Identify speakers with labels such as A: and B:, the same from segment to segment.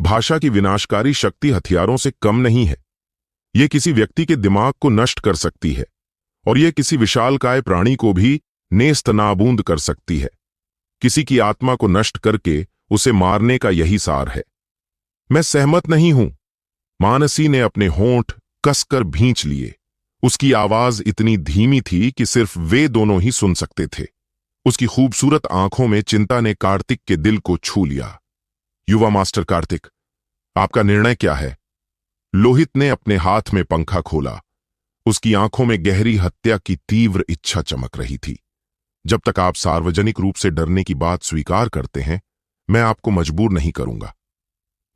A: भाषा की विनाशकारी शक्ति हथियारों से कम नहीं है। यह किसी व्यक्ति के दिमाग को नष्ट कर सकती है और यह किसी विशालकाय प्राणी को भी नेस्त नाबूंद कर सकती है। किसी की आत्मा को नष्ट करके उसे मारने का यही सार है। मैं सहमत नहीं हूं। मानसी ने अपने होंठ कसकर भींच लिए। उसकी आवाज इतनी धीमी थी कि सिर्फ वे दोनों ही सुन सकते थे। उसकी खूबसूरत आंखों में चिंता ने कार्तिक के दिल को छू लिया। युवा मास्टर कार्तिक, आपका निर्णय क्या है? लोहित ने अपने हाथ में पंखा खोला। उसकी आंखों में गहरी हत्या की तीव्र इच्छा चमक रही थी। जब तक आप सार्वजनिक रूप से डरने की बात स्वीकार करते हैं, मैं आपको मजबूर नहीं करूंगा।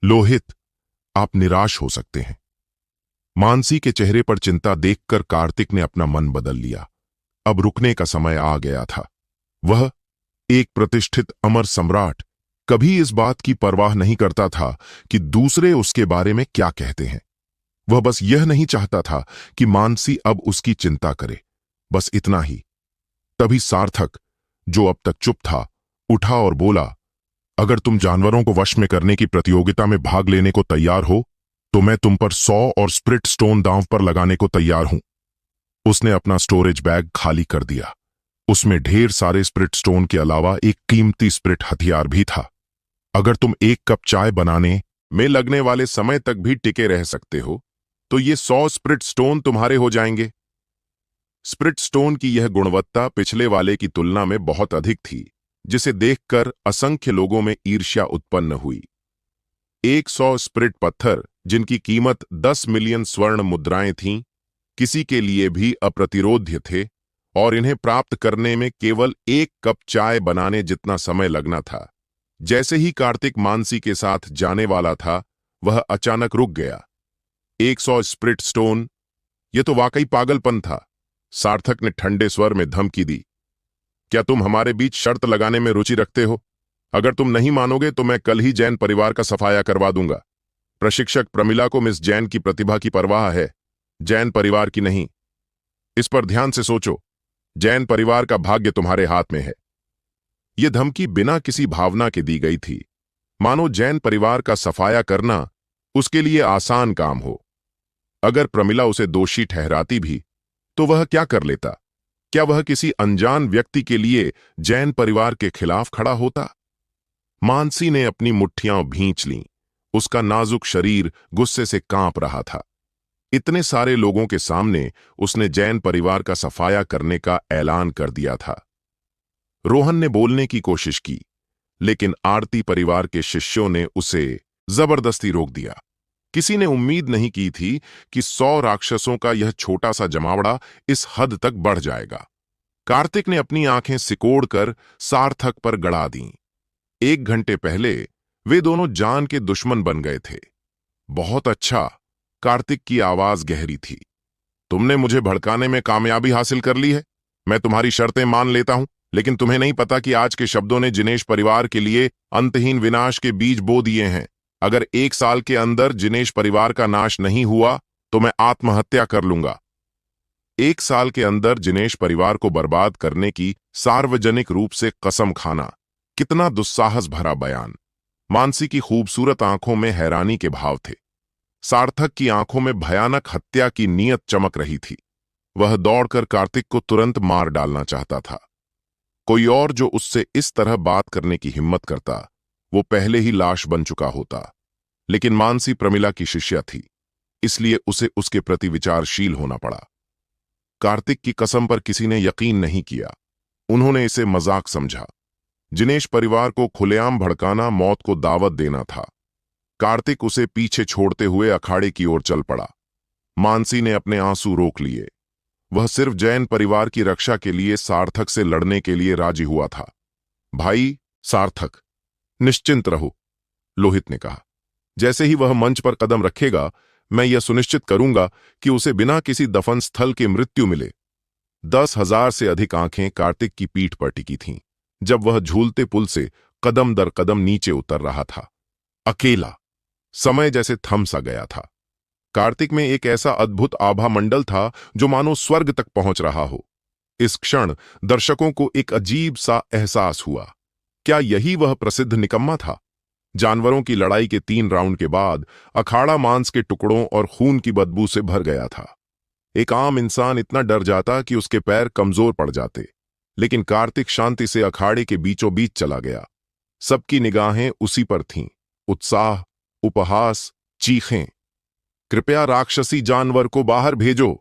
A: लोहित, आप निराश हो सकते हैं। मानसी के चेहरे पर चिंता देखकर कार्तिक ने अपना मन बदल लिया। अब रुकने का समय आ गया था। वह, एक प्रतिष्ठित अमर सम्राट, कभी इस बात की परवाह नहीं करता था कि दूसरे उसके बारे में क्या कहते हैं। वह बस यह नहीं चाहता था कि मानसी अब उसकी चिंता करे, बस इतना ही। तभी सार्थक, जो अब तक चुप था, उठा और बोला, अगर तुम जानवरों को वश में करने की प्रतियोगिता में भाग लेने को तैयार हो तो मैं तुम पर 100 और स्प्रिट स्टोन दांव पर लगाने को तैयार हूं। उसने अपना स्टोरेज बैग खाली कर दिया। उसमें ढेर सारे स्प्रिट स्टोन के अलावा एक कीमती स्प्रिट हथियार भी था। अगर तुम 1 कप चाय बनाने में लगने वाले समय तक भी टिके रह सकते हो तो ये 100 स्प्रिट स्टोन तुम्हारे हो जाएंगे। स्प्रिट स्टोन की यह गुणवत्ता पिछले वाले की तुलना में बहुत अधिक थी, जिसे देखकर असंख्य लोगों में ईर्ष्या उत्पन्न हुई। 100 स्प्रिट पत्थर, जिनकी कीमत 10 मिलियन स्वर्ण मुद्राएं थीं, किसी के लिए भी अप्रतिरोध्य थे और इन्हें प्राप्त करने में केवल 1 कप चाय बनाने जितना समय लगना था। जैसे ही कार्तिक मानसी के साथ जाने वाला था, वह अचानक रुक गया। 100 स्प्रिट स्टोन, यह तो वाकई पागलपन था। सार्थक ने ठंडे स्वर में धमकी दी, क्या तुम हमारे बीच शर्त लगाने में रुचि रखते हो? अगर तुम नहीं मानोगे तो मैं कल ही जैन परिवार का सफाया करवा दूंगा। प्रशिक्षक प्रमिला को मिस जैन की प्रतिभा की परवाह है, जैन परिवार की नहीं। इस पर ध्यान से सोचो। जैन परिवार का भाग्य तुम्हारे हाथ में है। यह धमकी बिना किसी भावना के दी गई थी, मानो जैन परिवार का सफाया करना उसके लिए आसान काम हो। अगर प्रमिला उसे दोषी ठहराती भी तो वह क्या कर लेता? क्या वह किसी अनजान व्यक्ति के लिए जैन परिवार के खिलाफ खड़ा होता? मानसी ने अपनी मुट्ठियां भींच लीं। उसका नाजुक शरीर गुस्से से कांप रहा था। इतने सारे लोगों के सामने उसने जैन परिवार का सफाया करने का ऐलान कर दिया था। रोहन ने बोलने की कोशिश की, लेकिन आरती परिवार के शिष्यों ने उसे जबरदस्ती रोक दिया। किसी ने उम्मीद नहीं की थी कि 100 राक्षसों का यह छोटा सा जमावड़ा इस हद तक बढ़ जाएगा। कार्तिक ने अपनी आंखें सिकोड़कर सार्थक पर गड़ा दीं। 1 घंटे पहले वे दोनों जान के दुश्मन बन गए थे। बहुत अच्छा, कार्तिक की आवाज गहरी थी। तुमने मुझे भड़काने में कामयाबी हासिल कर ली है। मैं तुम्हारी शर्तें मान लेता हूं, लेकिन तुम्हें नहीं पता कि आज के शब्दों ने जिनेश परिवार के लिए अंतहीन विनाश के बीज बो दिए हैं। अगर 1 साल के अंदर जिनेश परिवार का नाश नहीं हुआ तो मैं आत्महत्या कर लूंगा। 1 साल के अंदर जिनेश परिवार को बर्बाद करने की सार्वजनिक रूप से कसम खाना, कितना दुस्साहस भरा बयान। मानसी की खूबसूरत आंखों में हैरानी के भाव थे। सार्थक की आंखों में भयानक हत्या की नीयत चमक रही थी। वह दौड़कर कार्तिक को तुरंत मार डालना चाहता था। कोई और जो उससे इस तरह बात करने की हिम्मत करता, वो पहले ही लाश बन चुका होता। लेकिन मानसी प्रमिला की शिष्या थी, इसलिए उसे उसके प्रति विचारशील होना पड़ा। कार्तिक की कसम पर किसी ने यकीन नहीं किया। उन्होंने इसे मजाक समझा। जिनेश परिवार को खुलेआम भड़काना मौत को दावत देना था। कार्तिक उसे पीछे छोड़ते हुए अखाड़े की ओर चल पड़ा। मानसी ने अपने आंसू रोक लिए। वह सिर्फ जैन परिवार की रक्षा के लिए सार्थक से लड़ने के लिए राजी हुआ था। भाई सार्थक, निश्चिंत रहो, लोहित ने कहा। जैसे ही वह मंच पर कदम रखेगा, मैं यह सुनिश्चित करूंगा कि उसे बिना किसी दफन स्थल के मृत्यु मिले। 10,000 से अधिक आंखें कार्तिक की पीठ पर टिकी थीं जब वह झूलते पुल से कदम दर कदम नीचे उतर रहा था। अकेला। समय जैसे थम सा गया था। कार्तिक में एक ऐसा अद्भुत आभा मंडल था जो मानो स्वर्ग तक पहुंच रहा हो। इस क्षण दर्शकों को एक अजीब सा एहसास हुआ। क्या यही वह प्रसिद्ध निकम्मा था जानवरों की लड़ाई के 3 राउंड के बाद अखाड़ा मांस के टुकड़ों और खून की बदबू से भर गया था। एक आम इंसान इतना डर जाता कि उसके पैर कमजोर पड़ जाते, लेकिन कार्तिक शांति से अखाड़े के बीचों बीच चला गया। सबकी निगाहें उसी पर थीं। उत्साह, उपहास, चीखें। कृपया राक्षसी जानवर को बाहर भेजो।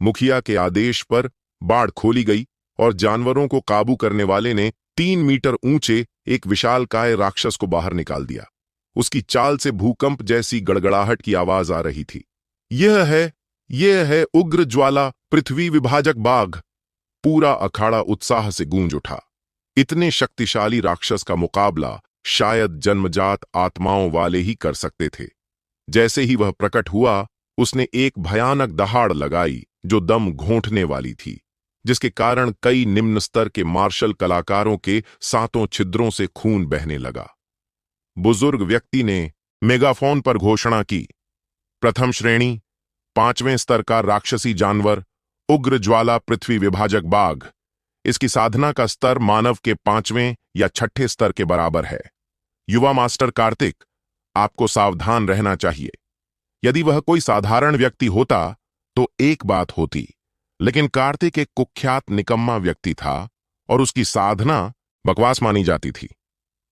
A: मुखिया के आदेश पर बाड़ खोली गई और जानवरों को काबू करने वाले ने 3 मीटर ऊंचे एक विशालकाय राक्षस को बाहर निकाल दिया। उसकी चाल से भूकंप जैसी गड़गड़ाहट की आवाज आ रही थी। यह है उग्र ज्वाला पृथ्वी विभाजक बाघ। पूरा अखाड़ा उत्साह से गूंज उठा। इतने शक्तिशाली राक्षस का मुकाबला शायद जन्मजात आत्माओं वाले ही कर सकते थे। जैसे ही वह प्रकट हुआ, उसने एक भयानक दहाड़ लगाई जो दम घोंटने वाली थी, जिसके कारण कई निम्न स्तर के मार्शल कलाकारों के 7 छिद्रों से खून बहने लगा। बुजुर्ग व्यक्ति ने मेगाफोन पर घोषणा की, प्रथम श्रेणी 5वें स्तर का राक्षसी जानवर उग्र ज्वाला पृथ्वी विभाजक बाघ। इसकी साधना का स्तर मानव के 5वें या 6ठे स्तर के बराबर है। युवा मास्टर कार्तिक, आपको सावधान रहना चाहिए। यदि वह कोई साधारण व्यक्ति होता तो एक बात होती, लेकिन कार्तिक एक कुख्यात निकम्मा व्यक्ति था और उसकी साधना बकवास मानी जाती थी।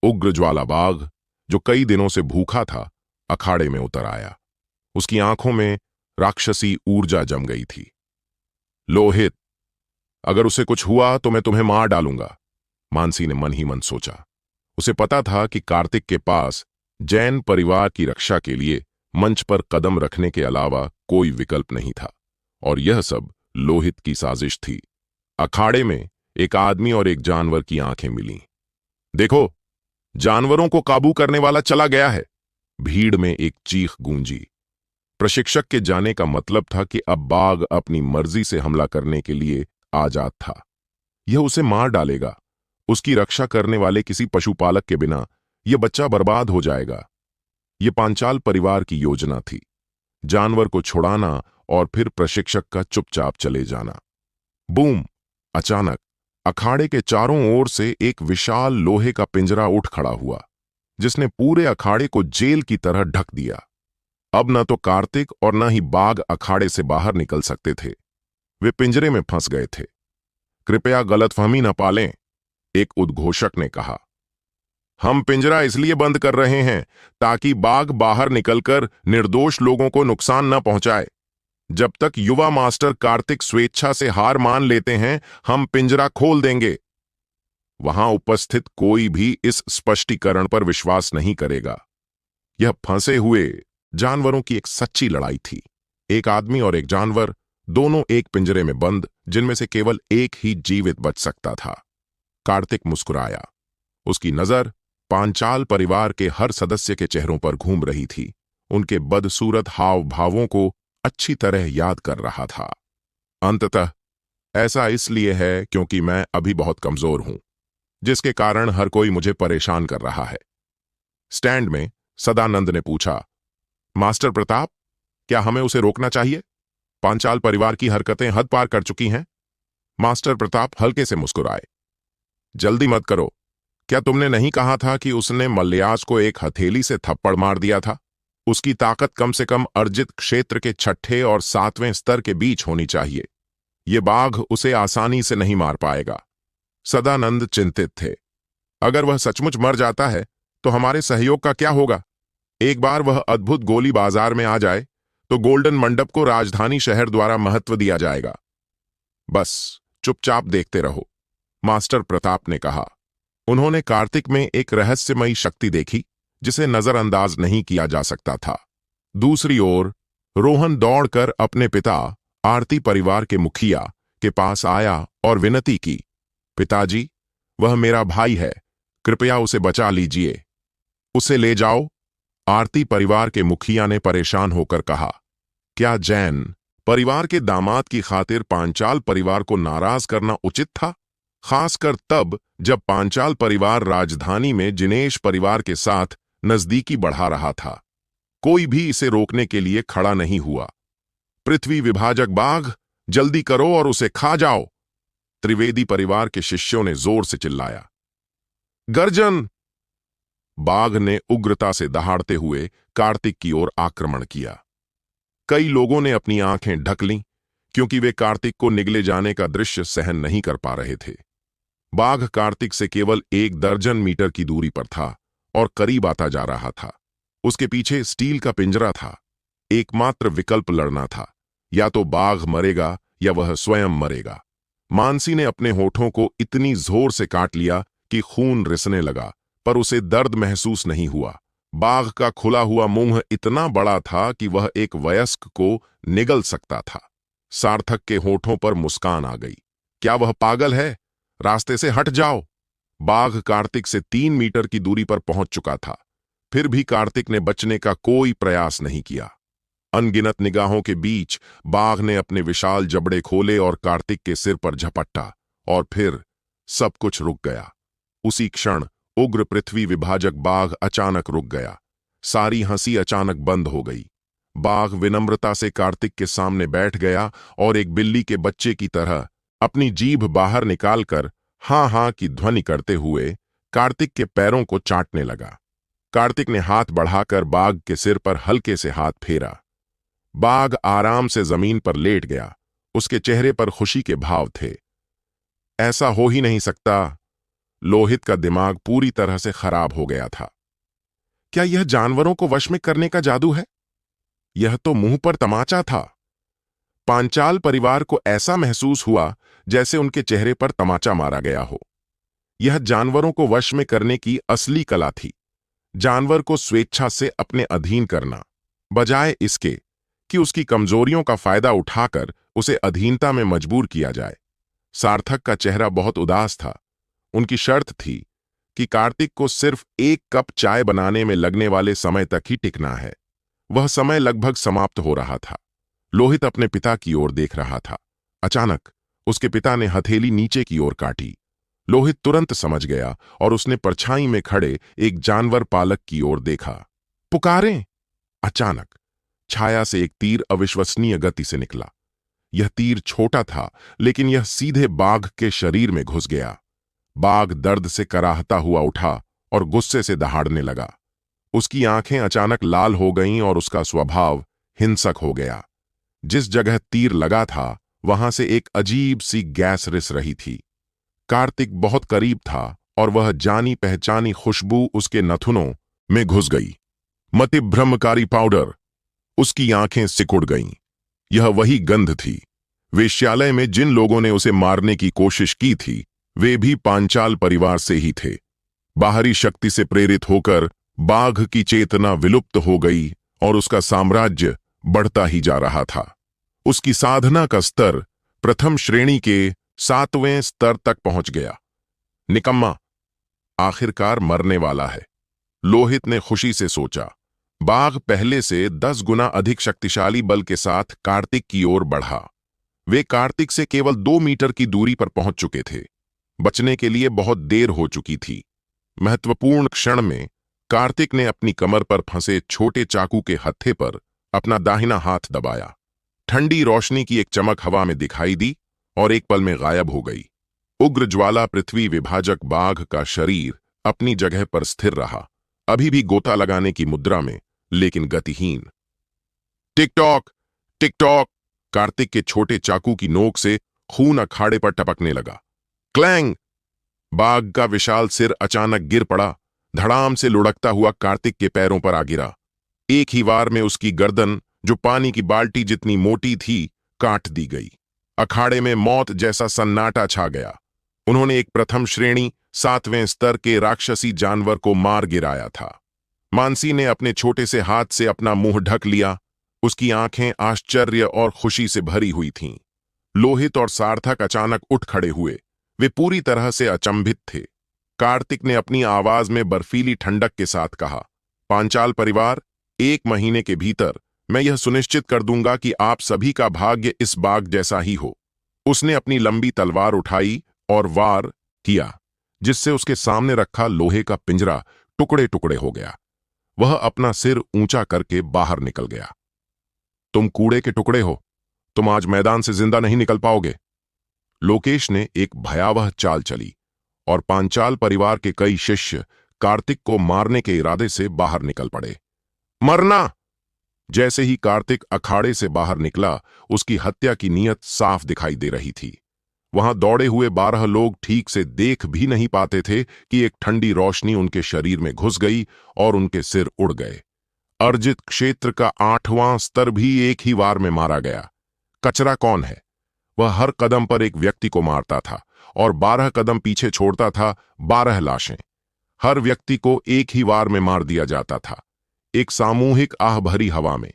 A: उग्र ज्वाला बाघ, जो कई दिनों से भूखा था, अखाड़े में उतर आया। उसकी आंखों में राक्षसी ऊर्जा जम गई थी। लोहित, अगर उसे कुछ हुआ तो मैं तुम्हें मार डालूंगा, मानसी ने मन ही मन सोचा। उसे पता था कि कार्तिक के पास जैन परिवार की रक्षा के लिए मंच पर कदम रखने के अलावा कोई विकल्प नहीं था, और यह सब लोहित की साजिश थी। अखाड़े में एक आदमी और एक जानवर की आंखें मिलीं। देखो, जानवरों को काबू करने वाला चला गया है। भीड़ में एक चीख गूंजी। प्रशिक्षक के जाने का मतलब था कि अब बाघ अपनी मर्जी से हमला करने के लिए आजाद था। यह उसे मार डालेगा। उसकी रक्षा करने वाले किसी पशुपालक के बिना यह बच्चा बर्बाद हो जाएगा। यह पांचाल परिवार की योजना थी, जानवर को छुड़ाना और फिर प्रशिक्षक का चुपचाप चले जाना। बूम! अचानक अखाड़े के चारों ओर से एक विशाल लोहे का पिंजरा उठ खड़ा हुआ, जिसने पूरे अखाड़े को जेल की तरह ढक दिया। अब न तो कार्तिक और न ही बाघ अखाड़े से बाहर निकल सकते थे। वे पिंजरे में फंस गए थे। कृपया गलतफहमी न पालें, एक उद्घोषक ने कहा। हम पिंजरा इसलिए बंद कर रहे हैं ताकि बाघ बाहर निकलकर निर्दोष लोगों को नुकसान न पहुंचाए। जब तक युवा मास्टर कार्तिक स्वेच्छा से हार मान लेते हैं, हम पिंजरा खोल देंगे। वहां उपस्थित कोई भी इस स्पष्टीकरण पर विश्वास नहीं करेगा। यह फंसे हुए जानवरों की एक सच्ची लड़ाई थी। एक आदमी और एक जानवर, दोनों एक पिंजरे में बंद, जिनमें से केवल एक ही जीवित बच सकता था। कार्तिक मुस्कुराया। उसकी नजर पांचाल परिवार के हर सदस्य के चेहरों पर घूम रही थी, उनके बदसूरत हाव भावों को अच्छी तरह याद कर रहा था। अंततः ऐसा इसलिए है क्योंकि मैं अभी बहुत कमजोर हूं, जिसके कारण हर कोई मुझे परेशान कर रहा है। स्टैंड में सदानंद ने पूछा, मास्टर प्रताप, क्या हमें उसे रोकना चाहिए? पांचाल परिवार की हरकतें हद पार कर चुकी हैं। मास्टर प्रताप हल्के से मुस्कुराए। जल्दी मत करो। क्या तुमने नहीं कहा था कि उसने मल्लियास को एक हथेली से थप्पड़ मार दिया था? उसकी ताकत कम से कम अर्जित क्षेत्र के 6ठे और 7वें स्तर के बीच होनी चाहिए। ये बाघ उसे आसानी से नहीं मार पाएगा। सदानंद चिंतित थे। अगर वह सचमुच मर जाता है तो हमारे सहयोग का क्या होगा? एक बार वह अद्भुत गोली बाजार में आ जाए तो गोल्डन मंडप को राजधानी शहर द्वारा महत्व दिया जाएगा। बस चुपचाप देखते रहो, मास्टर प्रताप ने कहा। उन्होंने कार्तिक में एक रहस्यमयी शक्ति देखी जिसे नजरअंदाज नहीं किया जा सकता था। दूसरी ओर रोहन दौड़कर अपने पिता आरती परिवार के मुखिया के पास आया और विनती की, पिताजी, वह मेरा भाई है, कृपया उसे बचा लीजिए। उसे ले जाओ, आरती परिवार के मुखिया ने परेशान होकर कहा। क्या जैन परिवार के दामाद की खातिर पांचाल परिवार को नाराज करना उचित था? खासकर तब जब पांचाल परिवार राजधानी में जिनेश परिवार के साथ नजदीकी बढ़ा रहा था। कोई भी इसे रोकने के लिए खड़ा नहीं हुआ। पृथ्वी विभाजक बाघ, जल्दी करो और उसे खा जाओ, त्रिवेदी परिवार के शिष्यों ने जोर से चिल्लाया। गर्जन! बाघ ने उग्रता से दहाड़ते हुए कार्तिक की ओर आक्रमण किया। कई लोगों ने अपनी आंखें ढक लीं, क्योंकि वे कार्तिक को निगले जाने का दृश्य सहन नहीं कर पा रहे थे। बाघ कार्तिक से केवल 1 दर्जन मीटर की दूरी पर था और करीब आता जा रहा था। उसके पीछे स्टील का पिंजरा था। एकमात्र विकल्प लड़ना था। या तो बाघ मरेगा या वह स्वयं मरेगा। मानसी ने अपने होठों को इतनी जोर से काट लिया कि खून रिसने लगा, पर उसे दर्द महसूस नहीं हुआ। बाघ का खुला हुआ मुंह इतना बड़ा था कि वह एक वयस्क को निगल सकता था। सार्थक के होठों पर मुस्कान आ गई। क्या वह पागल है? रास्ते से हट जाओ। बाघ कार्तिक से 3 मीटर की दूरी पर पहुंच चुका था। फिर भी कार्तिक ने बचने का कोई प्रयास नहीं किया। अनगिनत निगाहों के बीच बाघ ने अपने विशाल जबड़े खोले और कार्तिक के सिर पर झपट्टा, और फिर सब कुछ रुक गया। उसी क्षण उग्र पृथ्वी विभाजक बाघ अचानक रुक गया। सारी हंसी अचानक बंद हो गई। बाघ विनम्रता से कार्तिक के सामने बैठ गया और एक बिल्ली के बच्चे की तरह अपनी जीभ बाहर निकालकर हां हां की ध्वनि करते हुए कार्तिक के पैरों को चाटने लगा। कार्तिक ने हाथ बढ़ाकर बाघ के सिर पर हल्के से हाथ फेरा। बाघ आराम से जमीन पर लेट गया। उसके चेहरे पर खुशी के भाव थे। ऐसा हो ही नहीं सकता। लोहित का दिमाग पूरी तरह से खराब हो गया था। क्या यह जानवरों को वश में करने का जादू है? यह तो मुंह पर तमाचा था। पांचाल परिवार को ऐसा महसूस हुआ जैसे उनके चेहरे पर तमाचा मारा गया हो। यह जानवरों को वश में करने की असली कला थी। जानवर को स्वेच्छा से अपने अधीन करना, बजाय इसके कि उसकी कमजोरियों का फायदा उठाकर उसे अधीनता में मजबूर किया जाए। सार्थक का चेहरा बहुत उदास था। उनकी शर्त थी कि कार्तिक को सिर्फ 1 कप चाय बनाने में लगने वाले समय तक ही टिकना है। वह समय लगभग समाप्त हो रहा था। लोहित अपने पिता की ओर देख रहा था। अचानक उसके पिता ने हथेली नीचे की ओर काटी। लोहित तुरंत समझ गया और उसने परछाई में खड़े एक जानवर पालक की ओर देखा। पुकारें! अचानक छाया से एक तीर अविश्वसनीय गति से निकला। यह तीर छोटा था, लेकिन यह सीधे बाघ के शरीर में घुस गया। बाघ दर्द से कराहता हुआ उठा और गुस्से से दहाड़ने लगा। उसकी आंखें अचानक लाल हो गईं और उसका स्वभाव हिंसक हो गया। जिस जगह तीर लगा था, वहां से एक अजीब सी गैस रिस रही थी। कार्तिक बहुत करीब था और वह जानी पहचानी खुशबू उसके नथुनों में घुस गई। मतिभ्रमकारी पाउडर! उसकी आंखें सिकुड़ गईं। यह वही गंध थी। वेश्यालय में जिन लोगों ने उसे मारने की कोशिश की थी, वे भी पांचाल परिवार से ही थे। बाहरी शक्ति से प्रेरित होकर बाघ की चेतना विलुप्त हो गई और उसका साम्राज्य बढ़ता ही जा रहा था। उसकी साधना का स्तर प्रथम श्रेणी के 7वें स्तर तक पहुंच गया। निकम्मा, आखिरकार मरने वाला है, लोहित ने खुशी से सोचा। बाघ पहले से 10 गुना अधिक शक्तिशाली बल के साथ कार्तिक की ओर बढ़ा। वे कार्तिक से केवल 2 मीटर की दूरी पर पहुंच चुके थे। बचने के लिए बहुत देर हो चुकी थी। महत्वपूर्ण क्षण में कार्तिक ने अपनी कमर पर फंसे छोटे चाकू के हत्थे पर अपना दाहिना हाथ दबाया। ठंडी रोशनी की एक चमक हवा में दिखाई दी और एक पल में गायब हो गई। उग्र ज्वाला पृथ्वी विभाजक बाघ का शरीर अपनी जगह पर स्थिर रहा, अभी भी गोता लगाने की मुद्रा में, लेकिन गतिहीन। Tick tock, tick tock! Kartik के छोटे चाकू की नोक से खून अखाड़े पर टपकने लगा। क्लैंग! बाघ का विशाल सिर अचानक गिर पड़ा। धड़ाम से लुढ़कता हुआ कार्तिक के पैरों पर आ गिरा। एक ही वार में उसकी गर्दन, जो पानी की बाल्टी जितनी मोटी थी, काट दी गई। अखाड़े में मौत जैसा सन्नाटा छा गया। उन्होंने एक प्रथम श्रेणी 7वें स्तर के राक्षसी जानवर को मार गिराया था। मानसी ने अपने छोटे से हाथ से अपना मुंह ढक लिया। उसकी आंखें आश्चर्य और खुशी से भरी हुई थीं। लोहित और सार्थक अचानक उठ खड़े हुए। वे पूरी तरह से अचंभित थे। कार्तिक ने अपनी आवाज में बर्फीली ठंडक के साथ कहा, पांचाल परिवार, 1 महीने के भीतर मैं यह सुनिश्चित कर दूंगा कि आप सभी का भाग्य इस बाघ जैसा ही हो। उसने अपनी लंबी तलवार उठाई और वार किया, जिससे उसके सामने रखा लोहे का पिंजरा टुकड़े टुकड़े हो गया। वह अपना सिर ऊंचा करके बाहर निकल गया। तुम कूड़े के टुकड़े हो। तुम आज मैदान से जिंदा नहीं निकल पाओगे। लोकेश ने एक भयावह चाल चली और पांचाल परिवार के कई शिष्य कार्तिक को मारने के इरादे से बाहर निकल पड़े। मरना! जैसे ही कार्तिक अखाड़े से बाहर निकला, उसकी हत्या की नीयत साफ दिखाई दे रही थी। वहां दौड़े हुए 12 लोग ठीक से देख भी नहीं पाते थे कि एक ठंडी रोशनी उनके शरीर में घुस गई और उनके सिर उड़ गए। अर्जित क्षेत्र का 8वां स्तर भी एक ही वार में मारा गया। कचरा कौन है? वह हर कदम पर एक व्यक्ति को मारता था और 12 कदम पीछे छोड़ता था 12 लाशें। हर व्यक्ति को एक ही वार में मार दिया जाता था, एक सामूहिक आह भरी हवा में।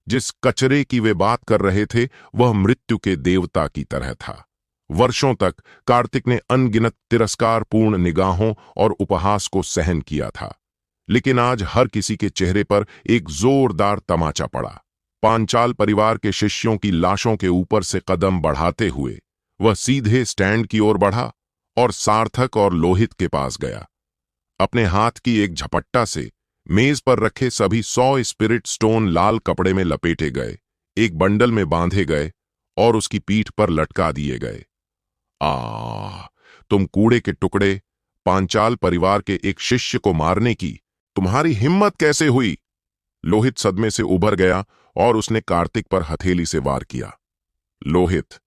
A: जिस कचरे की वे बात कर रहे थे वह मृत्यु के देवता की तरह था। वर्षों तक कार्तिक ने अनगिनत तिरस्कारपूर्ण निगाहों और उपहास को सहन किया था, लेकिन आज हर किसी के चेहरे पर एक जोरदार तमाचा पड़ा। पांचाल परिवार के शिष्यों की लाशों के ऊपर से कदम बढ़ाते हुए वह सीधे स्टैंड की ओर बढ़ा और सार्थक और लोहित के पास गया। अपने हाथ की एक झपट्टा से मेज पर रखे सभी 100 स्पिरिट स्टोन लाल कपड़े में लपेटे गए, एक बंडल में बांधे गए और उसकी पीठ पर लटका दिए गए। तुम कूड़े के टुकड़े! पांचाल परिवार के एक शिष्य को मारने की तुम्हारी हिम्मत कैसे हुई? लोहित सदमे से उभर गया और उसने कार्तिक पर हथेली से वार किया। लोहित,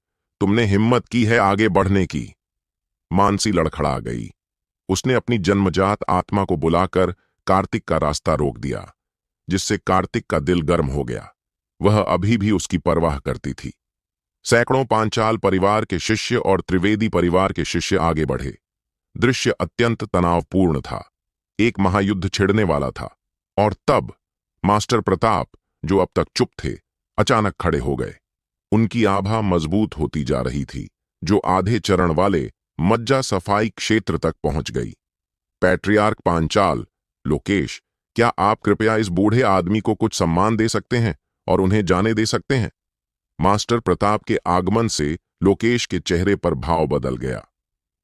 A: तुमने हिम्मत की है आगे बढ़ने की। मानसी लड़खड़ा गई। उसने अपनी जन्मजात आत्मा को बुलाकर कार्तिक का रास्ता रोक दिया, जिससे कार्तिक का दिल गर्म हो गया। वह अभी भी उसकी परवाह करती थी। सैकड़ों पांचाल परिवार के शिष्य और त्रिवेदी परिवार के शिष्य आगे बढ़े। दृश्य अत्यंत तनावपूर्ण था। एक महायुद्ध छिड़ने वाला था। और तब मास्टर प्रताप, जो अब तक चुप थे, अचानक खड़े हो गए। उनकी आभा मजबूत होती जा रही थी, जो आधे चरण वाले मज्जा सफाई क्षेत्र तक पहुंच गई। पैट्रियार्क पांचाल, लोकेश, क्या आप कृपया इस बूढ़े आदमी को कुछ सम्मान दे सकते हैं और उन्हें जाने दे सकते हैं? मास्टर प्रताप के आगमन से लोकेश के चेहरे पर भाव बदल गया।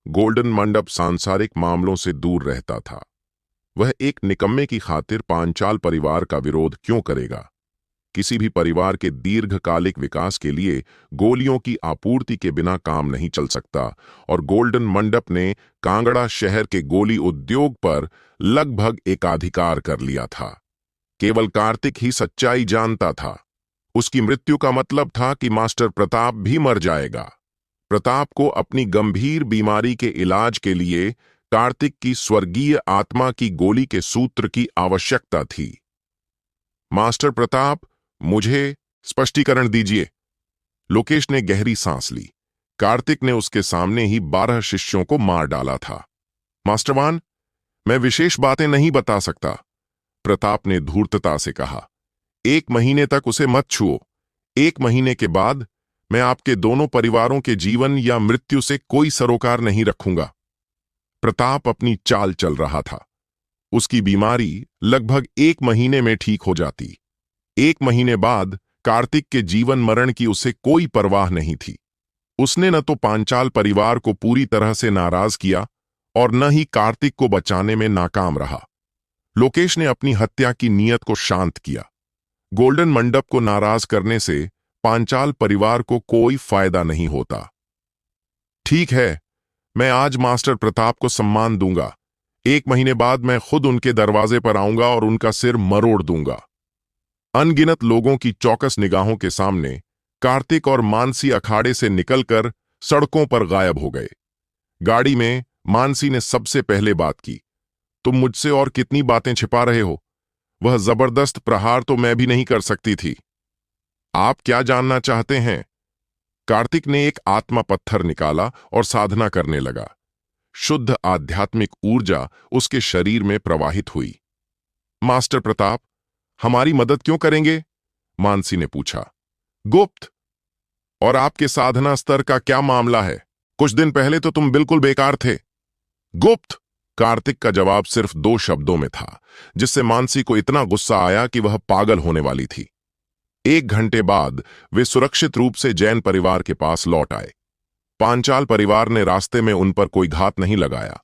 A: गोल्डन मंडप सांसारिक मामलों से दूर रहता था। वह एक निकम्मे की खातिर पांचाल परिवार का विरोध क्यों करेगा? किसी भी परिवार के दीर्घकालिक विकास के लिए गोलियों की आपूर्ति के बिना काम नहीं चल सकता, और गोल्डन मंडप ने कांगड़ा शहर के गोली उद्योग पर लगभग एकाधिकार कर लिया था। केवल कार्तिक ही सच्चाई जानता था। उसकी मृत्यु का मतलब था कि मास्टर प्रताप भी मर जाएगा। प्रताप को अपनी गंभीर बीमारी के इलाज के लिए कार्तिक की स्वर्गीय आत्मा की गोली के सूत्र की आवश्यकता थी। मास्टर प्रताप, मुझे स्पष्टीकरण दीजिए। लोकेश ने गहरी सांस ली। कार्तिक ने उसके सामने ही 12 शिष्यों को मार डाला था। मास्टरवान, मैं विशेष बातें नहीं बता सकता, प्रताप ने धूर्तता से कहा। 1 महीने तक उसे मत छुओ। 1 महीने के बाद मैं आपके दोनों परिवारों के जीवन या मृत्यु से कोई सरोकार नहीं रखूंगा। प्रताप अपनी चाल चल रहा था। उसकी बीमारी लगभग 1 महीने में ठीक हो जाती। 1 महीने बाद कार्तिक के जीवन मरण की उसे कोई परवाह नहीं थी। उसने न तो पांचाल परिवार को पूरी तरह से नाराज किया और न ही कार्तिक को बचाने में नाकाम रहा। लोकेश ने अपनी हत्या की नीयत को शांत किया। गोल्डन मंडप को नाराज करने से पांचाल परिवार को कोई फायदा नहीं होता। ठीक है, मैं आज मास्टर प्रताप को सम्मान दूंगा। 1 महीने बाद मैं खुद उनके दरवाजे पर आऊंगा और उनका सिर मरोड़ दूंगा। अनगिनत लोगों की चौकस निगाहों के सामने कार्तिक और मानसी अखाड़े से निकलकर सड़कों पर गायब हो गए। गाड़ी में मानसी ने सबसे पहले बात की। तुम मुझसे और कितनी बातें छिपा रहे हो? वह जबरदस्त प्रहार तो मैं भी नहीं कर सकती थी। आप क्या जानना चाहते हैं? कार्तिक ने एक आत्मा पत्थर निकाला और साधना करने लगा। शुद्ध आध्यात्मिक ऊर्जा उसके शरीर में प्रवाहित हुई। मास्टर प्रताप, हमारी मदद क्यों करेंगे? मानसी ने पूछा। गुप्त। और आपके साधना स्तर का क्या मामला है? कुछ दिन पहले तो तुम बिल्कुल बेकार थे। गुप्त। कार्तिक का जवाब सिर्फ 2 शब्दों में था, जिससे मानसी को इतना गुस्सा आया कि वह पागल होने वाली थी। 1 घंटे बाद वे सुरक्षित रूप से जैन परिवार के पास लौट आए। पांचाल परिवार ने रास्ते में उन पर कोई घात नहीं लगाया।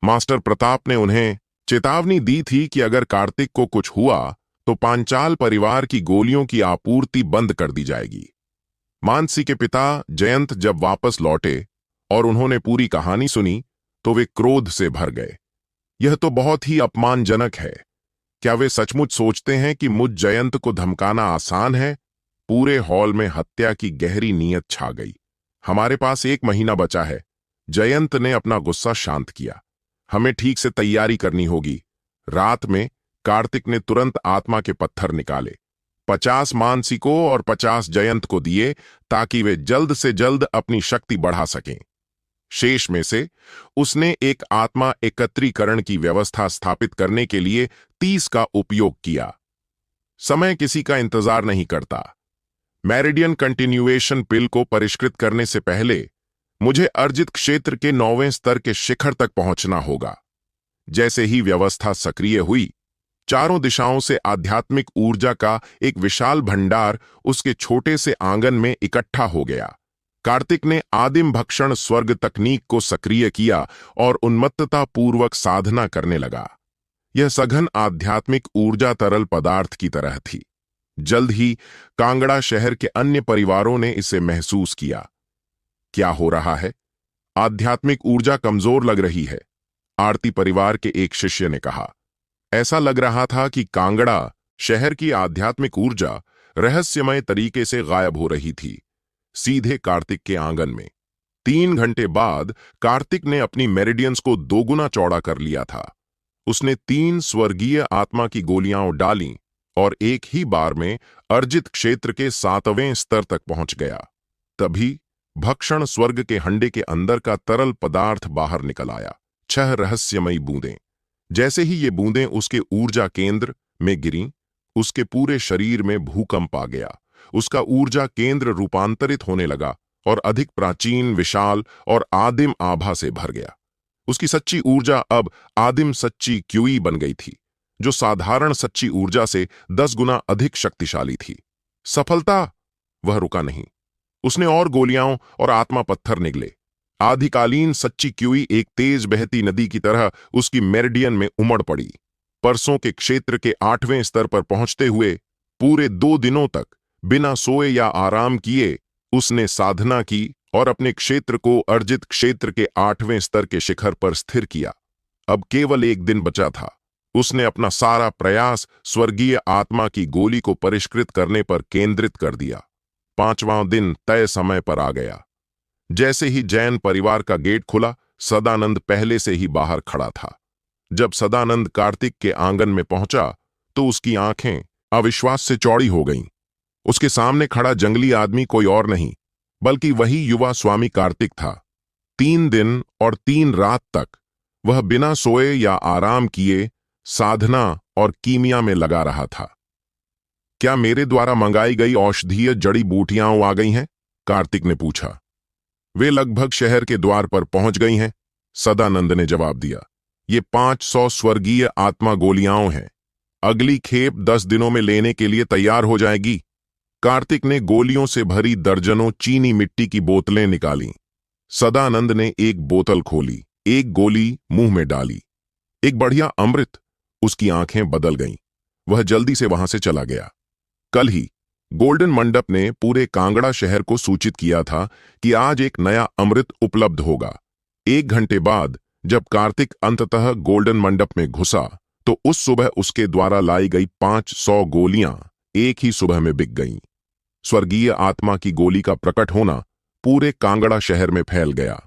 A: मास्टर प्रताप ने उन्हें चेतावनी दी थी कि अगर कार्तिक को कुछ हुआ तो पांचाल परिवार की गोलियों की आपूर्ति बंद कर दी जाएगी। मानसी के पिता जयंत जब वापस लौटे और उन्होंने पूरी कहानी सुनी तो वे क्रोध से भर गए। यह तो बहुत ही अपमानजनक है। क्या वे सचमुच सोचते हैं कि मुझ जयंत को धमकाना आसान है? पूरे हॉल में हत्या की गहरी नीयत छा गई। हमारे पास 1 महीना बचा है। जयंत ने अपना गुस्सा शांत किया। हमें ठीक से तैयारी करनी होगी। रात में कार्तिक ने तुरंत आत्मा के पत्थर निकाले, 50 मानसी को और 50 जयंत को दिए, ताकि वे जल्द से जल्द अपनी शक्ति बढ़ा सकें। शेष में से उसने एक आत्मा एकत्रीकरण की व्यवस्था स्थापित करने के लिए 30 का उपयोग किया। समय किसी का इंतजार नहीं करता। मेरिडियन कंटिन्यूएशन पिल को परिष्कृत करने से पहले मुझे अर्जित क्षेत्र के 9वें स्तर के शिखर तक पहुंचना होगा। जैसे ही व्यवस्था सक्रिय हुई, चारों दिशाओं से आध्यात्मिक ऊर्जा का एक विशाल भंडार उसके छोटे से आंगन में इकट्ठा हो गया। कार्तिक ने आदिम भक्षण स्वर्ग तकनीक को सक्रिय किया और उन्मत्तता पूर्वक साधना करने लगा। यह सघन आध्यात्मिक ऊर्जा तरल पदार्थ की तरह थी। जल्द ही कांगड़ा शहर के अन्य परिवारों ने इसे महसूस किया। क्या हो रहा है? आध्यात्मिक ऊर्जा कमजोर लग रही है, आरती परिवार के एक शिष्य ने कहा। ऐसा लग रहा था कि कांगड़ा शहर की आध्यात्मिक ऊर्जा रहस्यमय तरीके से गायब हो रही थी, सीधे कार्तिक के आंगन में। 3 घंटे बाद कार्तिक ने अपनी मेरिडियंस को 2 गुना चौड़ा कर लिया था। उसने 3 स्वर्गीय आत्मा की गोलियां डालीं और एक ही बार में अर्जित क्षेत्र के 7वें स्तर तक पहुंच गया। तभी भक्षण स्वर्ग के हंडे के अंदर का तरल पदार्थ बाहर निकल आया। 6 रहस्यमयी बूंदें। जैसे ही ये बूंदें उसके ऊर्जा केंद्र में गिरीं, उसके पूरे शरीर में भूकंप आ गया। उसका ऊर्जा केंद्र रूपांतरित होने लगा और अधिक प्राचीन, विशाल और आदिम आभा से भर गया। उसकी सच्ची ऊर्जा अब आदिम सच्ची क्यूई बन गई थी, जो साधारण सच्ची ऊर्जा से 10 गुना अधिक शक्तिशाली थी। सफलता? वह रुका नहीं। उसने और गोलियां और आत्मा पत्थर निगले। आधिकालीन सच्ची क्यूई एक तेज बहती नदी की तरह उसकी मेरिडियन में उमड़ पड़ी। परसों के क्षेत्र के 8वें स्तर पर पहुंचते हुए पूरे 2 दिनों तक बिना सोए या आराम किए उसने साधना की और अपने क्षेत्र को अर्जित क्षेत्र के 8वें स्तर के शिखर पर स्थिर किया। अब केवल 1 दिन बचा था। उसने अपना सारा प्रयास स्वर्गीय आत्मा की गोली को परिष्कृत करने पर केंद्रित कर दिया। 5वां दिन तय समय पर आ गया। जैसे ही जैन परिवार का गेट खुला, सदानंद पहले से ही बाहर खड़ा था। जब सदानंद कार्तिक के आंगन में पहुंचा तो उसकी आंखें अविश्वास से चौड़ी हो गईं। उसके सामने खड़ा जंगली आदमी कोई और नहीं, बल्कि वही युवा स्वामी कार्तिक था। 3 दिन और 3 रात तक वह बिना सोए या आराम किए साधना और कीमिया में लगा रहा था। क्या मेरे द्वारा मंगाई गई औषधीय जड़ी बूटियां आ गई हैं? कार्तिक ने पूछा। वे लगभग शहर के द्वार पर पहुंच गई हैं, सदानंद ने जवाब दिया। ये 500 स्वर्गीय आत्मा गोलियां हैं। अगली खेप 10 दिनों में लेने के लिए तैयार हो जाएगी। कार्तिक ने गोलियों से भरी दर्जनों चीनी मिट्टी की बोतलें निकालीं। सदानंद ने एक बोतल खोली, एक गोली मुंह में डाली। एक बढ़िया अमृत। उसकी आंखें बदल गईं। वह जल्दी से वहां से चला गया। कल ही गोल्डन मंडप ने पूरे कांगड़ा शहर को सूचित किया था कि आज एक नया अमृत उपलब्ध होगा। 1 घंटे बाद जब कार्तिक अंततः गोल्डन मंडप में घुसा तो उस सुबह उसके द्वारा लाई गई 500 गोलियां एक ही सुबह में बिक गईं। स्वर्गीय आत्मा की गोली का प्रकट होना पूरे कांगड़ा शहर में फैल गया।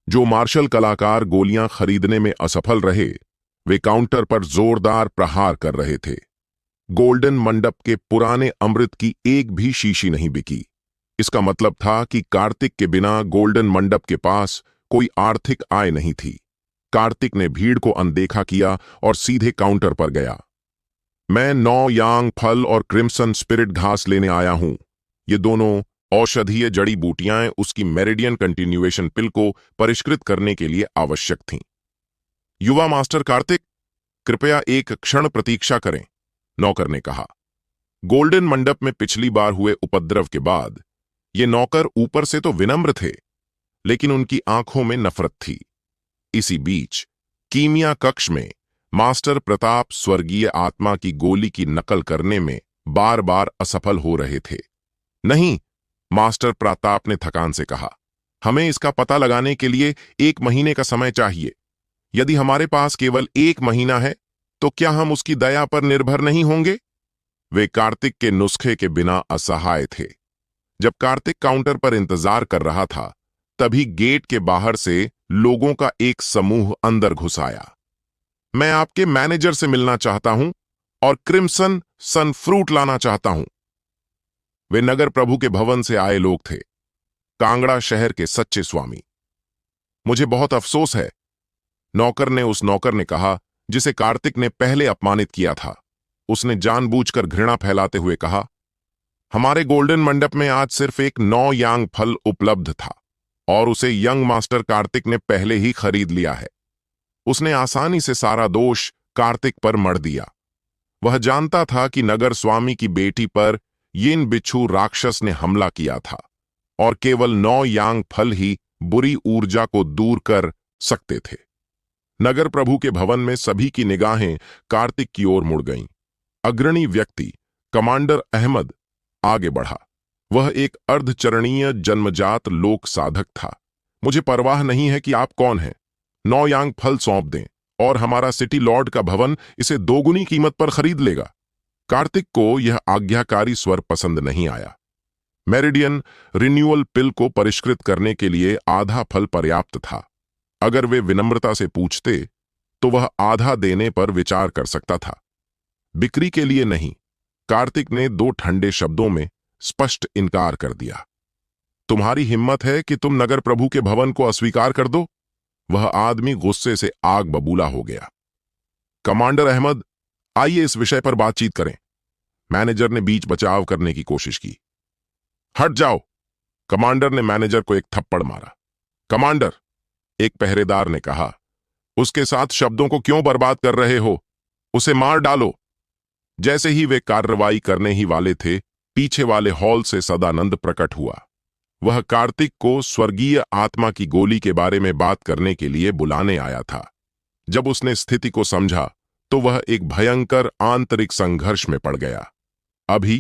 A: जो मार्शल कलाकार गोलियां खरीदने में असफल रहे, वे काउंटर पर जोरदार प्रहार कर रहे थे। गोल्डन मंडप के पुराने अमृत की एक भी शीशी नहीं बिकी। इसका मतलब था कि कार्तिक के बिना गोल्डन मंडप के पास कोई आर्थिक आय नहीं थी। कार्तिक ने भीड़ को अनदेखा किया और सीधे काउंटर पर गया। मैं 9 यांग फल और क्रिम्सन स्पिरिट घास लेने आया हूं। ये दोनों औषधीय जड़ी बूटियां उसकी मेरिडियन कंटिन्यूएशन पिल को परिष्कृत करने के लिए आवश्यक थीं। युवा मास्टर कार्तिक, कृपया एक क्षण प्रतीक्षा करें, नौकर ने कहा। गोल्डन मंडप में पिछली बार हुए उपद्रव के बाद ये नौकर ऊपर से तो विनम्र थे, लेकिन उनकी आंखों में नफरत थी। इसी बीच कीमिया कक्ष में मास्टर प्रताप स्वर्गीय आत्मा की गोली की नकल करने में बार बार असफल हो रहे थे। नहीं, मास्टर प्रताप ने थकान से कहा, हमें इसका पता लगाने के लिए 1 महीने का समय चाहिए। यदि हमारे पास केवल 1 महीना है तो क्या हम उसकी दया पर निर्भर नहीं होंगे? वे कार्तिक के नुस्खे के बिना असहाय थे। जब कार्तिक काउंटर पर इंतजार कर रहा था, तभी गेट के बाहर से लोगों का एक समूह अंदर घुस आया। मैं आपके मैनेजर से मिलना चाहता हूं और क्रिम्सन सन फ्रूट लाना चाहता हूं। वे नगर प्रभु के भवन से आए लोग थे, कांगड़ा शहर के सच्चे स्वामी। मुझे बहुत अफसोस है, नौकर ने उस नौकर ने कहा जिसे कार्तिक ने पहले अपमानित किया था। उसने जानबूझकर घृणा फैलाते हुए कहा, हमारे गोल्डन मंडप में आज सिर्फ एक 9 यांग फल उपलब्ध था और उसे यंग मास्टर कार्तिक ने पहले ही खरीद लिया है। उसने आसानी से सारा दोष कार्तिक पर मढ़ दिया। वह जानता था कि नगर स्वामी की बेटी पर यिन बिच्छू राक्षस ने हमला किया था और केवल 9 यांग फल ही बुरी ऊर्जा को दूर कर सकते थे। नगर प्रभु के भवन में सभी की निगाहें कार्तिक की ओर मुड़ गईं। अग्रणी व्यक्ति कमांडर अहमद आगे बढ़ा। वह एक अर्धचरणीय जन्मजात लोक साधक था। मुझे परवाह नहीं है कि आप कौन हैं, 9 यांग फल सौंप दें और हमारा सिटी लॉर्ड का भवन इसे 2 गुनी कीमत पर खरीद लेगा। कार्तिक को यह आज्ञाकारी स्वर पसंद नहीं आया। मेरिडियन रिन्यूअल पिल को परिष्कृत करने के लिए आधा फल पर्याप्त था। अगर वे विनम्रता से पूछते तो वह आधा देने पर विचार कर सकता था, बिक्री के लिए नहीं। कार्तिक ने 2 ठंडे शब्दों में स्पष्ट इनकार कर दिया। तुम्हारी हिम्मत है कि तुम नगर प्रभु के भवन को अस्वीकार कर दो? वह आदमी गुस्से से आग बबूला हो गया। कमांडर अहमद, आइए इस विषय पर बातचीत करें। मैनेजर ने बीच बचाव करने की कोशिश की। हट जाओ, कमांडर ने मैनेजर को एक थप्पड़ मारा। कमांडर, एक पहरेदार ने कहा, उसके साथ शब्दों को क्यों बर्बाद कर रहे हो? उसे मार डालो। जैसे ही वे कार्रवाई करने ही वाले थे, पीछे वाले हॉल से सदानंद प्रकट हुआ। वह कार्तिक को स्वर्गीय आत्मा की गोली के बारे में बात करने के लिए बुलाने आया था। जब उसने स्थिति को समझा तो वह एक भयंकर आंतरिक संघर्ष में पड़ गया। अभी